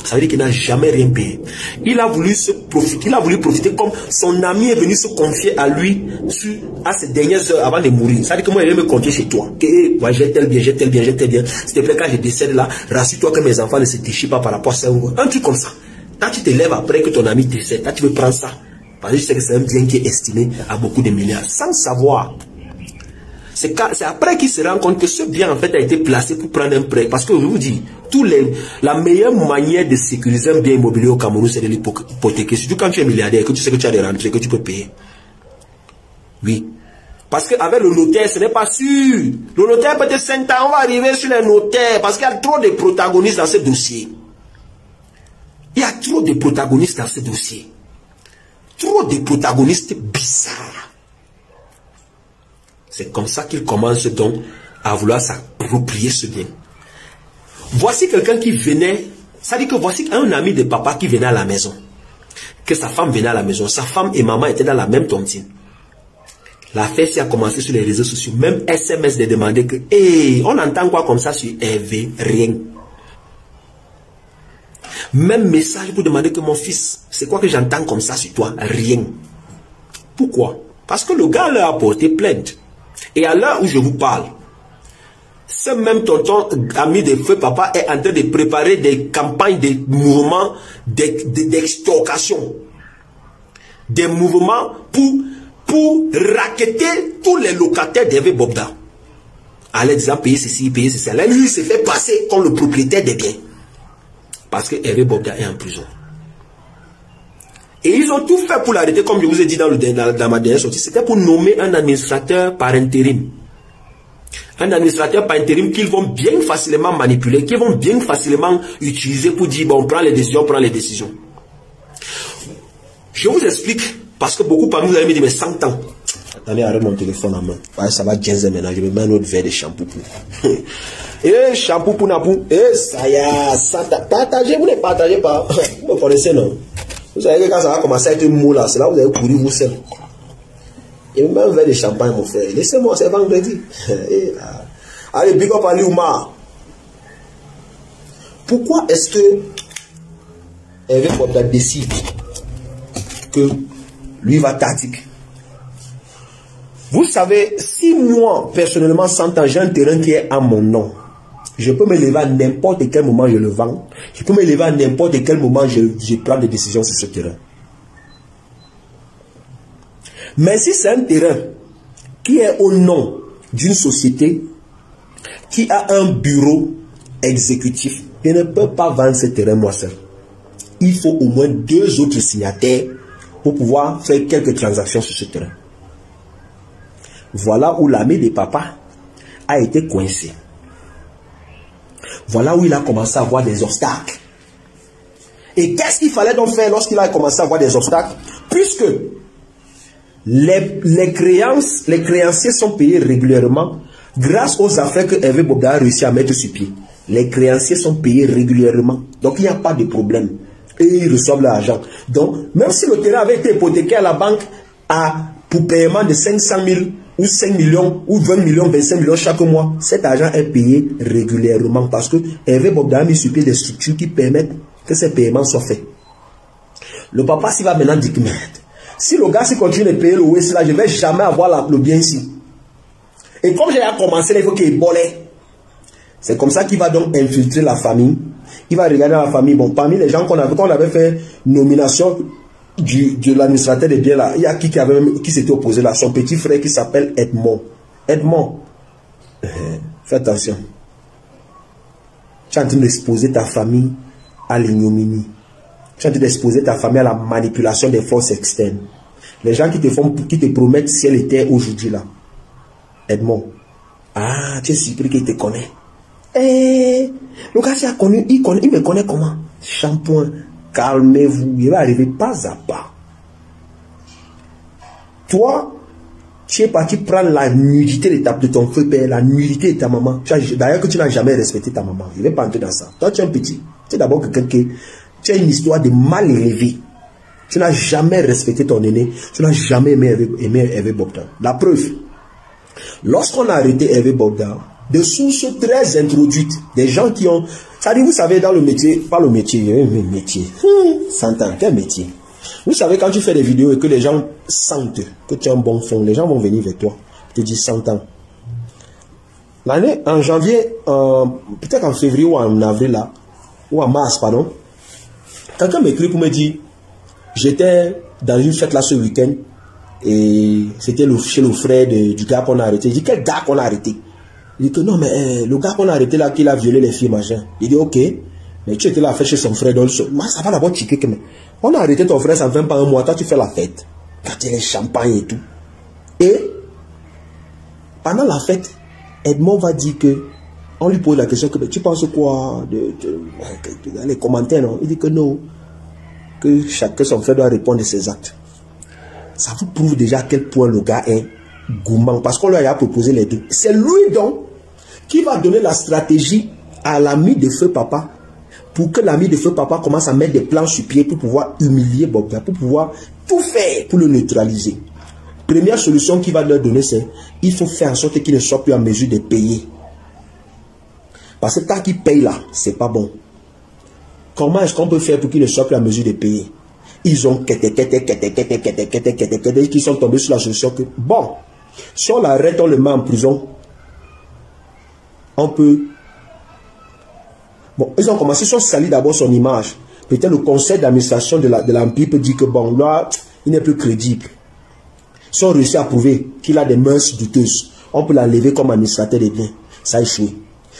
Ça veut dire qu'il n'a jamais rien payé. Il a voulu profiter comme son ami est venu se confier à lui à ses dernières heures avant de mourir. Ça veut dire que moi, il vient me confier chez toi. Que moi, j'ai tel bien. S'il te plaît, quand je décède là, rassure-toi que mes enfants ne se déchirent pas par rapport à ça. Un truc comme ça. Quand tu te lèves après que ton ami décède, là, tu veux prendre ça. Parce que je sais que c'est un bien qui est estimé à beaucoup de milliards. Sans savoir. C'est après qu'il se rend compte que ce bien en fait a été placé pour prendre un prêt. Parce que je vous dis, la meilleure manière de sécuriser un bien immobilier au Cameroun, c'est de l'hypothéquer. Surtout quand tu es milliardaire, que tu sais que tu as des rentrées, que tu peux payer. Oui. Parce qu'avec le notaire, ce n'est pas sûr. Le notaire peut-être 5 ans, on va arriver sur les notaires. Parce qu'il y a trop de protagonistes dans ce dossier. Il y a trop de protagonistes dans ce dossier. Trop de protagonistes bizarres. C'est comme ça qu'il commence donc à vouloir s'approprier ce bien. Voici quelqu'un qui venait, ça dit que voici un ami de papa qui venait à la maison. Que sa femme venait à la maison. Sa femme et maman étaient dans la même tontine. L'affaire s'est commencé sur les réseaux sociaux. Même SMS de demander que, hey, on entend quoi comme ça sur Hervé? Rien. Même message pour demander que mon fils, c'est quoi que j'entends comme ça sur toi? Rien. Pourquoi? Parce que le gars leur a porté plainte. Et à l'heure où je vous parle, ce même tonton ami de feu papa est en train de préparer des campagnes de mouvements d'extorcation. Des mouvements pour racketter tous les locataires d'Hervé Bobda. En leur disant payer ceci, payer ceci. Là, lui, il s'est fait passer comme le propriétaire des biens. Parce que Hervé Bobda est en prison. Et ils ont tout fait pour l'arrêter, comme je vous ai dit dans ma dernière sortie. C'était pour nommer un administrateur par intérim. Un administrateur par intérim qu'ils vont bien facilement manipuler, qu'ils vont bien facilement utiliser pour dire, bon, on prend les décisions, Je vous explique, parce que beaucoup parmi vous allez me dire, mais 100 ans. Attendez, arrête mon téléphone en main. Ouais, ça va gêner maintenant, je vais mettre un autre verre de shampoing. Eh, shampoing pour Napou. Eh, ça y est, 100 ans. Partagez, vous ne partagez pas. Vous me connaissez, non? Vous savez que quand ça va commencer à être mou là, c'est là où vous allez courir vous seul. Et même un verre de champagne, mon frère. Laissez-moi, c'est vendredi. Allez, big up à Liouma. Pourquoi est-ce que Hervé Bobda décide que lui va tactique? Vous savez, si moi, personnellement, 100 ans, j'ai un terrain qui est à mon nom, je peux me lever à n'importe quel moment, je le vends. Je peux me lever à n'importe quel moment, je prends des décisions sur ce terrain. Mais si c'est un terrain qui est au nom d'une société qui a un bureau exécutif, je ne peux pas vendre ce terrain moi seul. Il faut au moins 2 autres signataires pour pouvoir faire quelques transactions sur ce terrain. Voilà où l'ami de papa a été coincé. Voilà où il a commencé à avoir des obstacles. Et qu'est-ce qu'il fallait donc faire lorsqu'il a commencé à avoir des obstacles? Puisque les créanciers sont payés régulièrement grâce aux affaires que Hervé Bobda a réussi à mettre sur pied. Les créanciers sont payés régulièrement. Donc il n'y a pas de problème. Et ils reçoivent l'argent. Donc même si le terrain avait été hypothéqué à la banque pour paiement de 500 000 ou 5 millions ou 20 millions, 25 millions chaque mois, cet argent est payé régulièrement parce que Hervé Bobda a mis sur pied des structures qui permettent que ces paiements soient faits. Le papa s'il va maintenant dire que merde, si le gars continue de payer le West là, je ne vais jamais avoir le bien ici. Et comme j'ai commencé là, il faut qu'il bolait. C'est comme ça qu'il va donc infiltrer la famille. Il va regarder la famille. Bon, parmi les gens qu'on avait fait nomination de l'administrateur des biens là, il y a qui s'était opposé là, son petit frère qui s'appelle Edmond. Edmond, fais attention. Tu es en train d'exposer ta famille à l'ignominie. Tu es en train d'exposer ta famille à la manipulation des forces externes. Les gens qui te promettent ciel et terre aujourd'hui là. Edmond. Ah, tu es surpris qu'il te connaît. Eh, le gars s'est connu, il me connaît comment? Shampoing. Calmez-vous, il va arriver pas à pas. Toi, tu es parti prendre la nudité de ton feu père, la nudité de ta maman. D'ailleurs que tu n'as jamais respecté ta maman. Il ne va pas entrer dans ça. Toi, tu es un petit. Tu es d'abord quelqu'un qui... Tu as une histoire de mal élevé. Tu n'as jamais respecté ton aîné. Tu n'as jamais aimé Hervé Bobda. La preuve, lorsqu'on a arrêté Hervé Bobda, de sources très introduites, des gens qui ont... Ça dit, vous savez, dans le métier, pas le métier, métier, 100 ans, quel métier? Vous savez, quand tu fais des vidéos et que les gens sentent que tu as un bon fond, les gens vont venir vers toi, te dire 100 ans. L'année, en janvier, peut-être en février ou en avril, là, ou en mars, pardon, quelqu'un m'écrit pour me dire, j'étais dans une fête là ce week-end, et c'était chez le frère du gars qu'on a arrêté. Je dis, quel gars qu'on a arrêté? Il dit que non, mais le gars qu'on a arrêté là, qui a violé les filles, machin. Il dit, ok, mais tu étais là à faire chez son frère. Donc, moi, ça va d'abord chiquer que, mais on a arrêté ton frère, ça ne fait pas un mois, toi tu fais la fête. Quand il y a les champagnes et tout. Et, pendant la fête, Edmond va dire que, on lui pose la question, que tu penses quoi dans les commentaires, non? Il dit que non, que chacun son frère doit répondre de ses actes. Ça vous prouve déjà à quel point le gars est gourmand, parce qu'on lui a proposé les deux. C'est lui donc qui va donner la stratégie à l'ami de feu papa, pour que l'ami de feu papa commence à mettre des plans sur pied pour pouvoir humilier Bobda, pour pouvoir tout faire pour le neutraliser. Première solution qu'il va leur donner, c'est il faut faire en sorte qu'il ne soit plus en mesure de payer. Parce que tant qu'il paye là, c'est pas bon. Comment est-ce qu'on peut faire pour qu'il ne soit plus en mesure de payer? Ils ont qui sont tombés sur la solution que, bon, si on l'arrête, on le met en prison, on peut... Bon, ils ont commencé, ils ont sali d'abord son image. Peut-être le conseil d'administration de l'Empire peut dire que, bon, là, il n'est plus crédible. Si on réussit à prouver qu'il a des mœurs douteuses, on peut l'enlever comme administrateur des biens. Ça a échoué.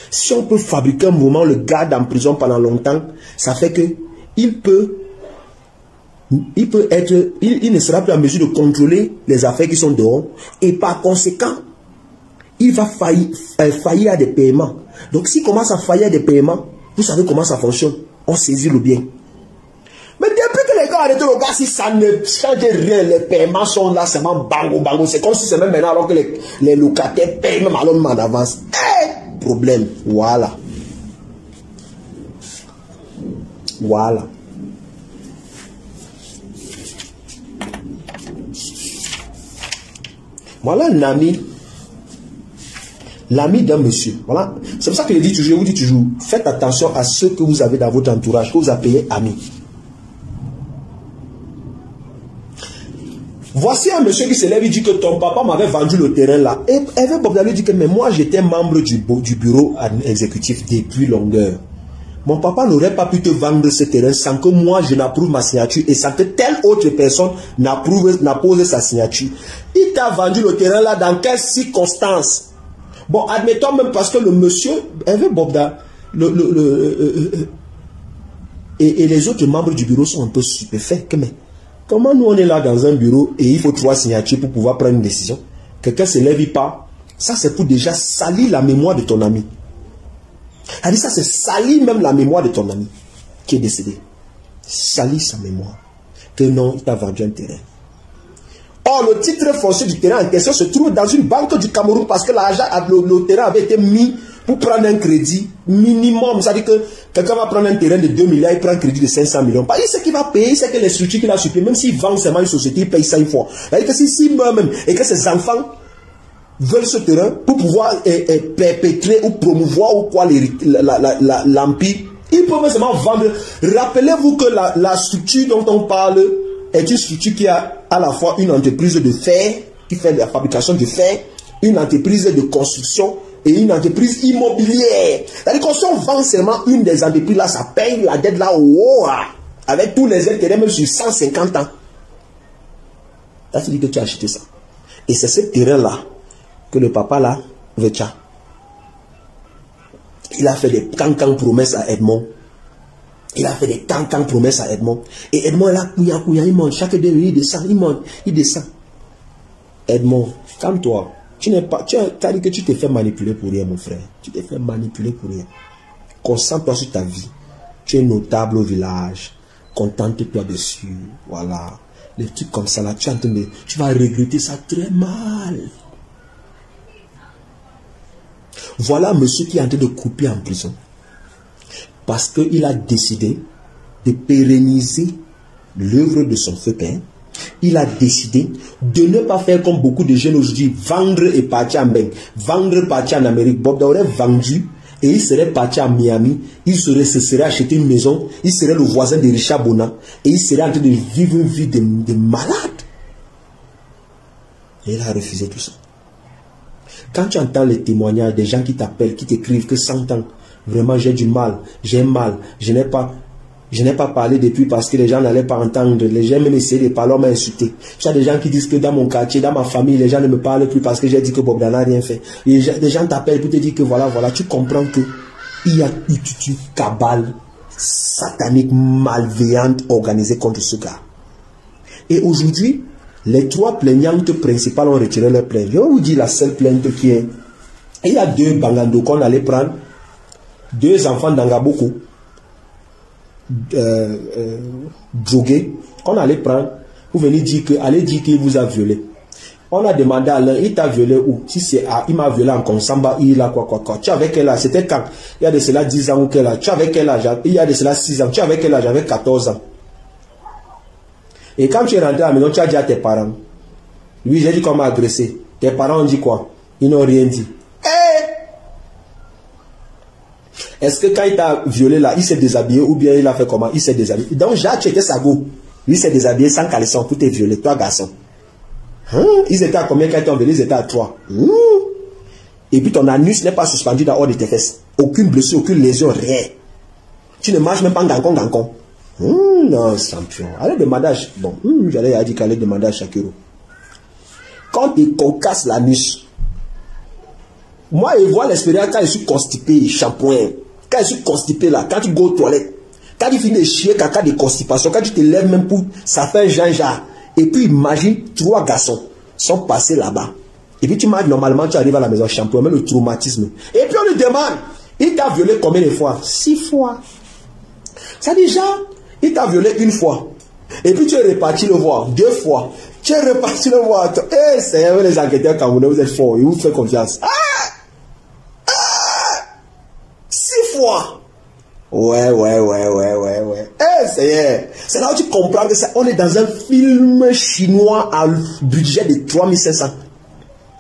Si on peut fabriquer un mouvement, le garde en prison pendant longtemps, ça fait que il ne sera plus en mesure de contrôler les affaires qui sont dehors, et par conséquent, il va faillir à des paiements. Donc s'il commence à faillir à des paiements, vous savez comment ça fonctionne. On saisit le bien. Mais depuis que les gars arrêtent le gars, si ça ne change rien, les paiements sont là, c'est vraiment bango bango. C'est comme si c'est même maintenant alors que les locataires payent même alors même en avance. Problème. Voilà. Voilà. Voilà un ami. L'ami d'un monsieur. Voilà. C'est pour ça que je vous dis toujours, faites attention à ceux que vous avez dans votre entourage, que vous appelez amis. Voici un monsieur qui se lève, il dit que ton papa m'avait vendu le terrain là. Et Evé Bobda lui dit que mais moi j'étais membre du bureau exécutif depuis longueur. Mon papa n'aurait pas pu te vendre ce terrain sans que moi je n'approuve ma signature et sans que telle autre personne n'appose sa signature. Il t'a vendu le terrain là dans quelles circonstances? Bon, admettons même parce que le monsieur, Evé Bobda, et les autres membres du bureau sont un peu stupéfaits. Mais comment nous on est là dans un bureau et il faut 3 signatures pour pouvoir prendre une décision? Quelqu'un se lève, il part. Ça c'est pour déjà salir la mémoire de ton ami. Elle dit ça c'est salir même la mémoire de ton ami qui est décédé. Salir sa mémoire. Que non, il t'a vendu un terrain. Or, le titre foncier du terrain en question se trouve dans une banque du Cameroun parce que l'argent, le terrain avait été mis pour prendre un crédit minimum. C'est-à-dire que quelqu'un va prendre un terrain de 2 milliards, il prend un crédit de 500 millions. Il sait qu'il va payer, il sait que les structures qu'il a supprimées, même s'il vend seulement une société, il paye ça une fois. C'est-à-dire que s'il meurt même et que ses enfants veulent ce terrain pour pouvoir perpétrer ou promouvoir ou quoi l'empire, ils peuvent seulement vendre. Rappelez-vous que la structure dont on parle est une structure qui a à la fois une entreprise de fer, qui fait la fabrication de fer, une entreprise de construction et une entreprise immobilière. C'est-à-dire que si on vend seulement une des entreprises là, ça paye la dette là, wow, avec tous les intérêts, même sur 150 ans. Là, tu dis que tu as acheté ça. Et c'est ce terrain-là que le papa là veut tcha. Il a fait des cancans promesses à Edmond. Il a fait des cancans promesses à Edmond. Et Edmond là, il monte. Chaque 2 minutes, il descend, il monte, il descend. Edmond, calme-toi. Tu as dit que tu t'es fait manipuler pour rien, mon frère. Tu t'es fait manipuler pour rien. Concentre-toi sur ta vie. Tu es notable au village. Contente-toi dessus. Voilà. Les trucs comme ça là, tu vas regretter ça très mal. Voilà un monsieur qui est en train de couper en prison. Parce qu'il a décidé de pérenniser l'œuvre de son feu père. il a décidé de ne pas faire comme beaucoup de jeunes aujourd'hui, vendre et partir en Beng, vendre et partir en Amérique. Bob aurait vendu et il serait parti à Miami, se serait acheté une maison, il serait le voisin de Richard Bona et il serait en train de vivre une vie de malade. Et il a refusé tout ça. Quand tu entends les témoignages des gens qui t'appellent, qui t'écrivent que 100 ans, vraiment j'ai du mal, j'ai mal, je n'ai pas parlé depuis parce que les gens n'allaient pas entendre, les gens même essayaient de parler, on m'a insulté. Tu as des gens qui disent que dans mon quartier, dans ma famille, les gens ne me parlent plus parce que j'ai dit que Bob n'a rien fait. Et des gens t'appellent pour te dire que voilà, tu comprends que il y a une cabale satanique, malveillante, organisée contre ce gars. Et aujourd'hui, les 3 plaignantes principales ont retiré leur plainte. Je vais vous dire la seule plainte qui est... Il y a 2 Bangando qu'on allait prendre, 2 enfants d'Angaboko, drogués, qu'on allait prendre, pour venir dire que, allez dire qu'il vous a violé. On a demandé à l'un, il t'a violé où? Si c'est il m'a violé en Konsamba, il a quoi. Tu avais quel âge? C'était quand? Il y a de cela 10 ans ou quel âge? Tu avais quel âge? Il y a de cela 6 ans. Tu avais quel âge? J'avais 14 ans. Et quand tu es rentré à la maison, tu as dit à tes parents, lui j'ai dit qu'on m'a agressé. Tes parents ont dit quoi? Ils n'ont rien dit. Est-ce que quand il t'a violé là, il s'est déshabillé ou bien il a fait comment? Il s'est déshabillé. Donc Jacques, tu étais sago. Lui s'est déshabillé sans caleçon pour te violer, toi garçon. Ils étaient à combien quand ils t'ont violé? Ils étaient à 3. Et puis ton anus n'est pas suspendu dans hors de tes fesses. Aucune blessure, aucune lésion, rien. Tu ne marches même pas en gancon. Non, champion. Allez demander à... Bon, j'allais dire qu'allait demander à Shakiro. Quand il concasse l'anus, moi, je vois l'expérience quand je suis constipé, shampoing. Quand je suis constipé là, quand tu go aux toilettes, quand tu finis de chier caca de constipation, quand tu te lèves même pour, ça fait un genre. Et puis imagine, 3 garçons sont passés là-bas. Et puis tu marches normalement, tu arrives à la maison, shampoing, même le traumatisme. Et puis on lui demande, il t'a violé combien de fois? 6 fois. Ça déjà, il t'a violé 1 fois. Et puis tu es reparti le voir 2 fois. Tu es reparti le voir. Eh, c'est les enquêteurs camerounais, vous êtes forts, ils vous font confiance. 6 fois. Ouais. C'est là où tu comprends que ça, on est dans un film chinois à budget de 3500.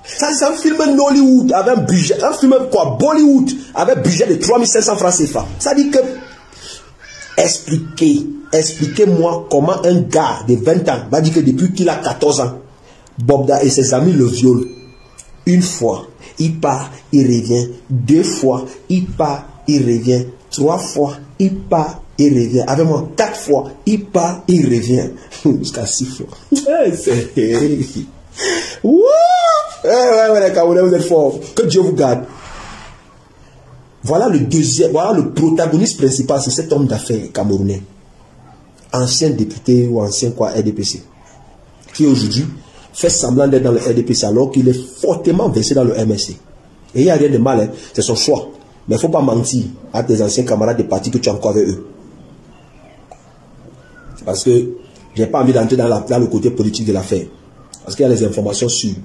Ça, c'est un film Nollywood avec un budget, un film quoi, Bollywood avec un budget de 3500 francs CFA. Ça dit que, expliquez-moi comment un gars de 20 ans va dire que depuis qu'il a 14 ans, Bobda et ses amis le violent. 1 fois, il part, il revient. 2 fois, il part, il revient. 3 fois, il part, il revient. Avec moi, 4 fois, il part, il revient. Jusqu'à 6 fois. Ouais, les Camerounais, vous êtes forts. Que Dieu vous garde. Voilà le deuxième, voilà le protagoniste principal, c'est cet homme d'affaires camerounais. Ancien député ou ancien RDPC. Qui aujourd'hui fait semblant d'être dans le RDPC alors qu'il est fortement versé dans le MSC. Et il n'y a rien de mal, hein, c'est son choix. Mais il ne faut pas mentir à tes anciens camarades de parti que tu as encore avec eux. Parce que je n'ai pas envie d'entrer dans le côté politique de l'affaire. Parce qu'il y a les informations sûres.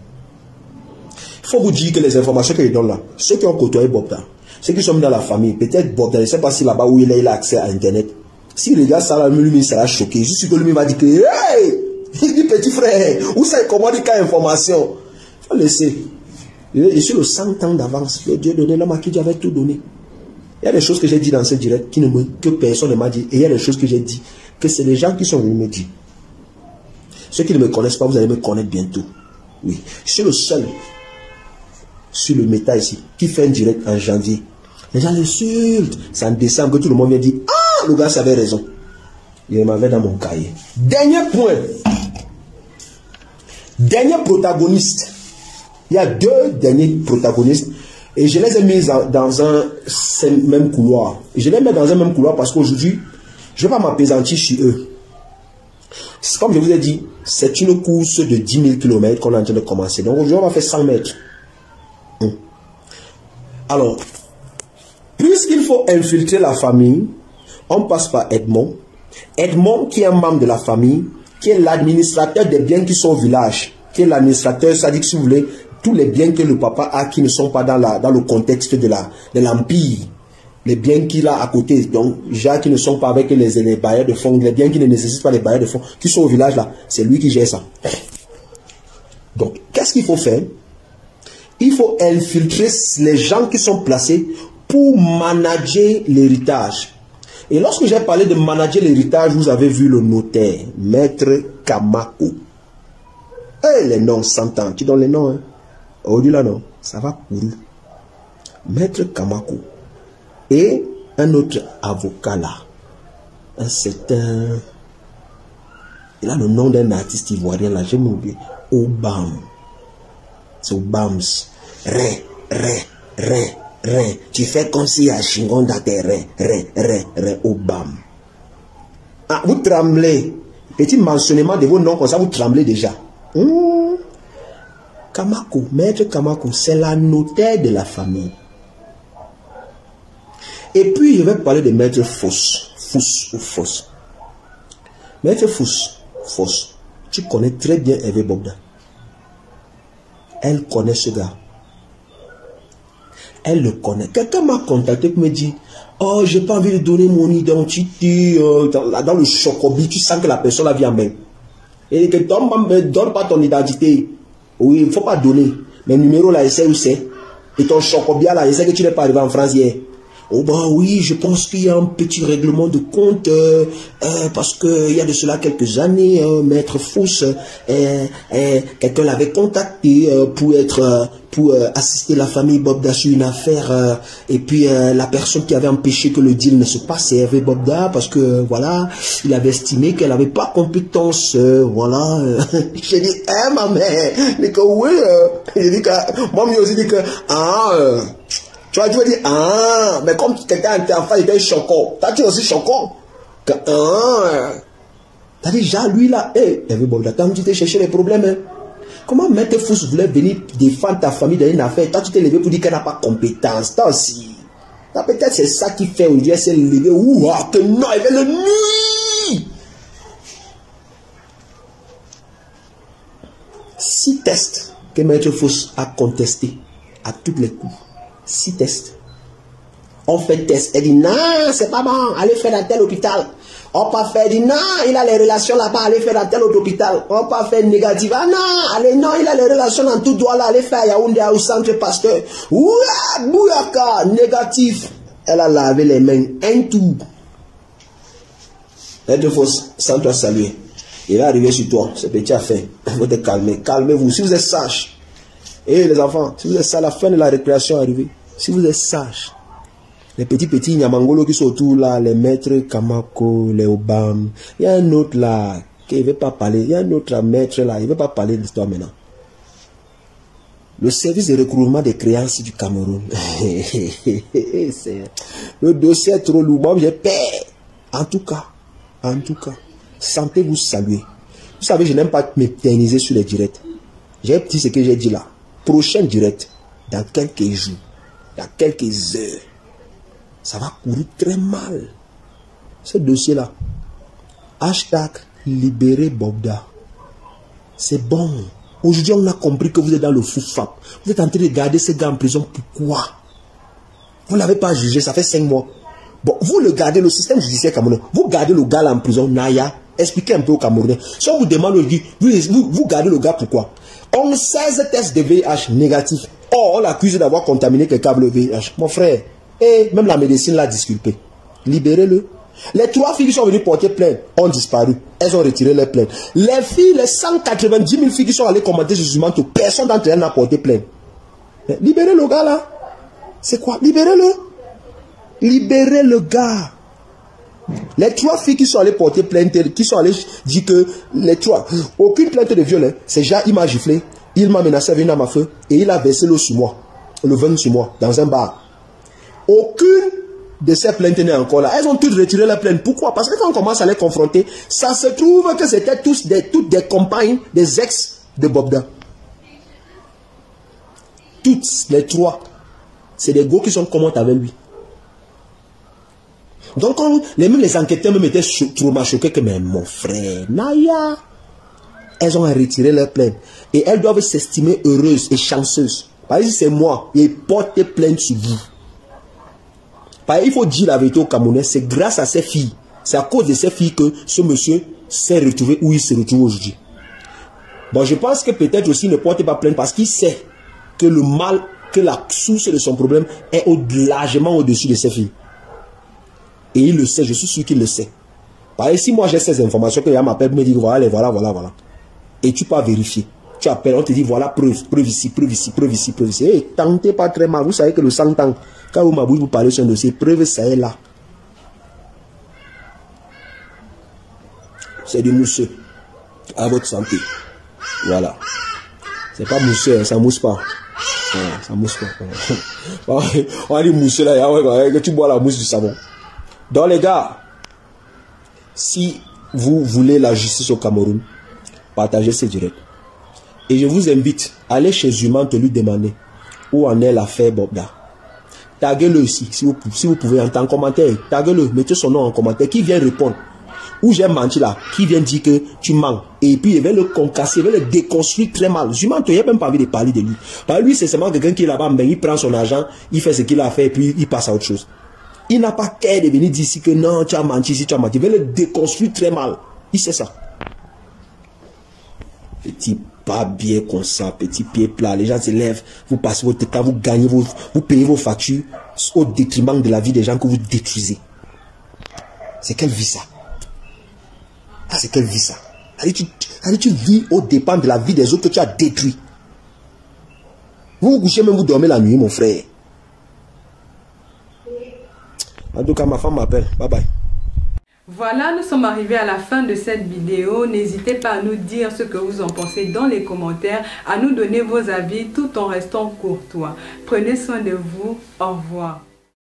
Il faut vous dire que les informations que je donne là, ceux qui ont côtoyé Bobda, ceux qui sont dans la famille, peut-être Bobda, je ne sais pas si là-bas où il a accès à Internet. S'il regarde ça, lui, il sera choqué. Je suis que lui va dire que, hey, il dit petit frère, où ça comment dit quelle information? Il faut laisser. Je suis le 100 ans d'avance. Le Dieu donné, l'homme à qui j'avais tout donné. Il y a des choses que j'ai dit dans ce direct que personne ne m'a dit. Et il y a des choses que j'ai dit que c'est les gens qui sont venus me dire. Ceux qui ne me connaissent pas, vous allez me connaître bientôt. Oui. Je suis le seul sur le méta ici qui fait un direct en janvier. Les gens l'insultent. C'est en décembre que tout le monde vient dire ah, le gars avait raison. Il m'avait dans mon cahier. Dernier point. Dernier protagoniste. Il y a 2 derniers protagonistes. Et je les ai mis dans un même couloir. Et je les mets dans un même couloir parce qu'aujourd'hui, je ne vais pas m'appesantir sur eux. Comme je vous ai dit, c'est une course de 10 000 km qu'on est en train de commencer. Donc aujourd'hui, on va faire 100 mètres. Alors, puisqu'il faut infiltrer la famille, on passe par Edmond. Edmond, qui est un membre de la famille, qui est l'administrateur des biens qui sont au village. Qui est l'administrateur, c'est-à-dire que si vous voulez, tous les biens que le papa a qui ne sont pas dans le contexte de l'empire. les biens qu'il a à côté, donc gens qui ne sont pas avec les bailleurs de fonds, les biens qui ne nécessitent pas les bailleurs de fonds, qui sont au village là, c'est lui qui gère ça. Donc, qu'est-ce qu'il faut faire? Il faut infiltrer les gens qui sont placés pour manager l'héritage. Et lorsque j'ai parlé de manager l'héritage, vous avez vu le notaire, Maître Kamako. Eh, les noms s'entendent. Tu donnes les noms, hein? Aujourd'hui là, non, ça va courir. Maître Kamako. Et un autre avocat là. Un certain... Il a le nom d'un artiste ivoirien là, j'ai oublié. Obam. C'est Obams. Rien. Tu fais comme si à Chingon d'até rien. Obam. Ah, vous tremblez. Petit mentionnement de vos noms comme ça, vous tremblez déjà. Kamako, Maître Kamako, c'est la notaire de la famille. Et puis, je vais parler de Maître Fous. Maître Fous, tu connais très bien Hervé Bogda. Elle connaît ce gars. Elle le connaît. Quelqu'un m'a contacté pour me dire, oh, j'ai pas envie de donner mon identité. Dans le chocobi, tu sens que la personne la vient même. Et que ne donne pas ton identité. Oui, il ne faut pas donner. Mais le numéro là, il sait où c'est. Et ton chocobia là, il sait que tu n'es pas arrivé en France hier. Oh bah oui, je pense qu'il y a un petit règlement de compte parce qu'il y a de cela quelques années, Maître Fous, quelqu'un l'avait contacté pour assister la famille Bobda sur une affaire et puis la personne qui avait empêché que le deal ne se passe, c'est Hervé Bobda parce que voilà, il avait estimé qu'elle n'avait pas compétence, voilà. J'ai dit, ma mère, mais que oui, j'ai dit que, moi aussi dit que, tu vas dire, mais comme quelqu'un était enfant, il était choquant. T'as dit aussi choquant. T'as dit, déjà, lui là, Hervé Bobda, quand tu t'es cherché les problèmes, hein. Comment Maître Fous voulait venir défendre ta famille dans une affaire? Toi, tu t'es levé pour dire qu'elle n'a pas compétence. Toi aussi. Peut-être c'est ça qui fait aujourd'hui, elle s'est levée. Que non, elle veut le nuit. 6 tests que Maître Fous a contestés à tous les coups. 6 tests. On fait test. Elle dit non, c'est pas bon, allez faire dans tel hôpital. On pas fait, dit non, il a les relations là-bas, allez faire dans tel autre hôpital. On pas fait négatif. Ah non, allez, non, il a les relations dans tout droit là, allez faire Yaoundé au centre pasteur. Ouah, bouyaka, négatif. Elle a lavé les mains, un tout. Elle te faut sans toi saluer. Il va arriver sur toi, ce petit affaire. Il faut te calmer. Calmez-vous. Si vous êtes sage. Et les enfants, si vous êtes sage, la fin de la récréation est arrivée. Si vous êtes sage. Les petits Nyamangolo qui sont autour là, les maîtres Kamako, les Obam. Il y a un autre là qui ne veut pas parler. Il y a un autre maître là, il ne veut pas parler de l'histoire maintenant. Le service de recouvrement des créances du Cameroun. Le dossier est trop lourd. Moi, j'ai peur. En tout cas, sentez-vous saluer. Vous savez, je n'aime pas m'éterniser sur les directs. J'ai dit ce que j'ai dit là. Prochain direct, dans quelques jours, dans quelques heures, ça va courir très mal. Ce dossier-là. Hashtag libérer Bogda. C'est bon. Aujourd'hui, on a compris que vous êtes dans le fou-fap. Vous êtes en train de garder ce gars en prison. Pourquoi? Vous ne l'avez pas jugé, ça fait 5 mois. Bon, vous le gardez, le système judiciaire camerounais. Vous gardez le gars là en prison, Naya. Expliquez un peu aux Camerounais. Si on vous demande aujourd'hui, vous gardez le gars pourquoi? On 16 tests de VIH négatifs. Or, on l'accuse d'avoir contaminé quelqu'un avec le VIH. Mon frère, et même la médecine l'a disculpé. Libérez-le. Les 3 filles qui sont venues porter plainte ont disparu. Elles ont retiré leur plainte. Les filles, les 190 000 filles qui sont allées commenter sur Zumanto, personne d'entre elles n'a porté plainte. Libérez le gars là. C'est quoi? Libérez-le. Libérez le gars. Les 3 filles qui sont allées porter plainte, qui sont allées dire que les 3, aucune plainte de viol, c'est déjà, il m'a giflé, il m'a menacé avec une arme à feu et il a versé l'eau sur moi, le vin sur moi, dans un bar. Aucune de ces plaintes n'est encore là. Elles ont toutes retiré la plainte. Pourquoi? Parce que quand on commence à les confronter, ça se trouve que c'était toutes des compagnes, des ex de Bobda. Toutes les 3, c'est des gars qui sont commentés avec lui. Donc, même les enquêteurs me étaient trop choqués que, mais mon frère, Naya, elles ont retiré leur plainte. Et elles doivent s'estimer heureuses et chanceuses. Parce que c'est moi, et porter plainte sur vous. Il faut dire la vérité aux Camerounais, c'est grâce à ces filles, c'est à cause de ces filles que ce monsieur s'est retrouvé où il se retrouve aujourd'hui. Bon, je pense que peut-être aussi il ne porte pas plainte parce qu'il sait que le mal, que la source de son problème est largement au-dessus de ces filles. Et il le sait, je suis sûr qu'il le sait. Par exemple, si moi j'ai ces informations, que m'appelle, me dit voilà, voilà. Et tu peux vérifier. Tu appelles, on te dit voilà, preuve ici. Et tentez pas très mal. Vous savez que le sang tente. Quand vous m'avez vous parlez sur un dossier, preuve, ça est là. C'est du mousseux. À votre santé. Voilà. C'est pas mousseux, ça mousse pas. Ça mousse pas. On a dit mousseux là, que tu bois la mousse du savon. Donc les gars, si vous voulez la justice au Cameroun, partagez ce direct. Et je vous invite à aller chez Zuman te lui demander où en est l'affaire Bobda. Taguez-le ici, si vous pouvez, en commentaire. Taguez-le, mettez son nom en commentaire. Qui vient répondre? Où j'ai menti là, qui vient dire que tu mens. Et puis il va le concasser, il va le déconstruire très mal. Zuman, tu n'as même pas envie de parler de lui. Parce que lui, c'est seulement quelqu'un qui est là-bas, mais il prend son argent, il fait ce qu'il a fait et puis il passe à autre chose. Il n'a pas qu'à de venir dire ici que non, tu as menti, si tu as menti. Il va le déconstruire très mal. Il sait ça. Petit pas bien comme ça, petit pied plat. Les gens se lèvent, vous passez votre temps, vous gagnez, vous payez vos factures au détriment de la vie des gens que vous détruisez. C'est quelle vie ça? Ah, c'est quelle vie ça? Tu vis au dépend de la vie des autres que tu as détruit. Vous vous couchez même, vous dormez la nuit, mon frère. En tout cas, ma femme m'appelle. Bye bye. Voilà, nous sommes arrivés à la fin de cette vidéo. N'hésitez pas à nous dire ce que vous en pensez dans les commentaires, à nous donner vos avis tout en restant courtois. Prenez soin de vous. Au revoir.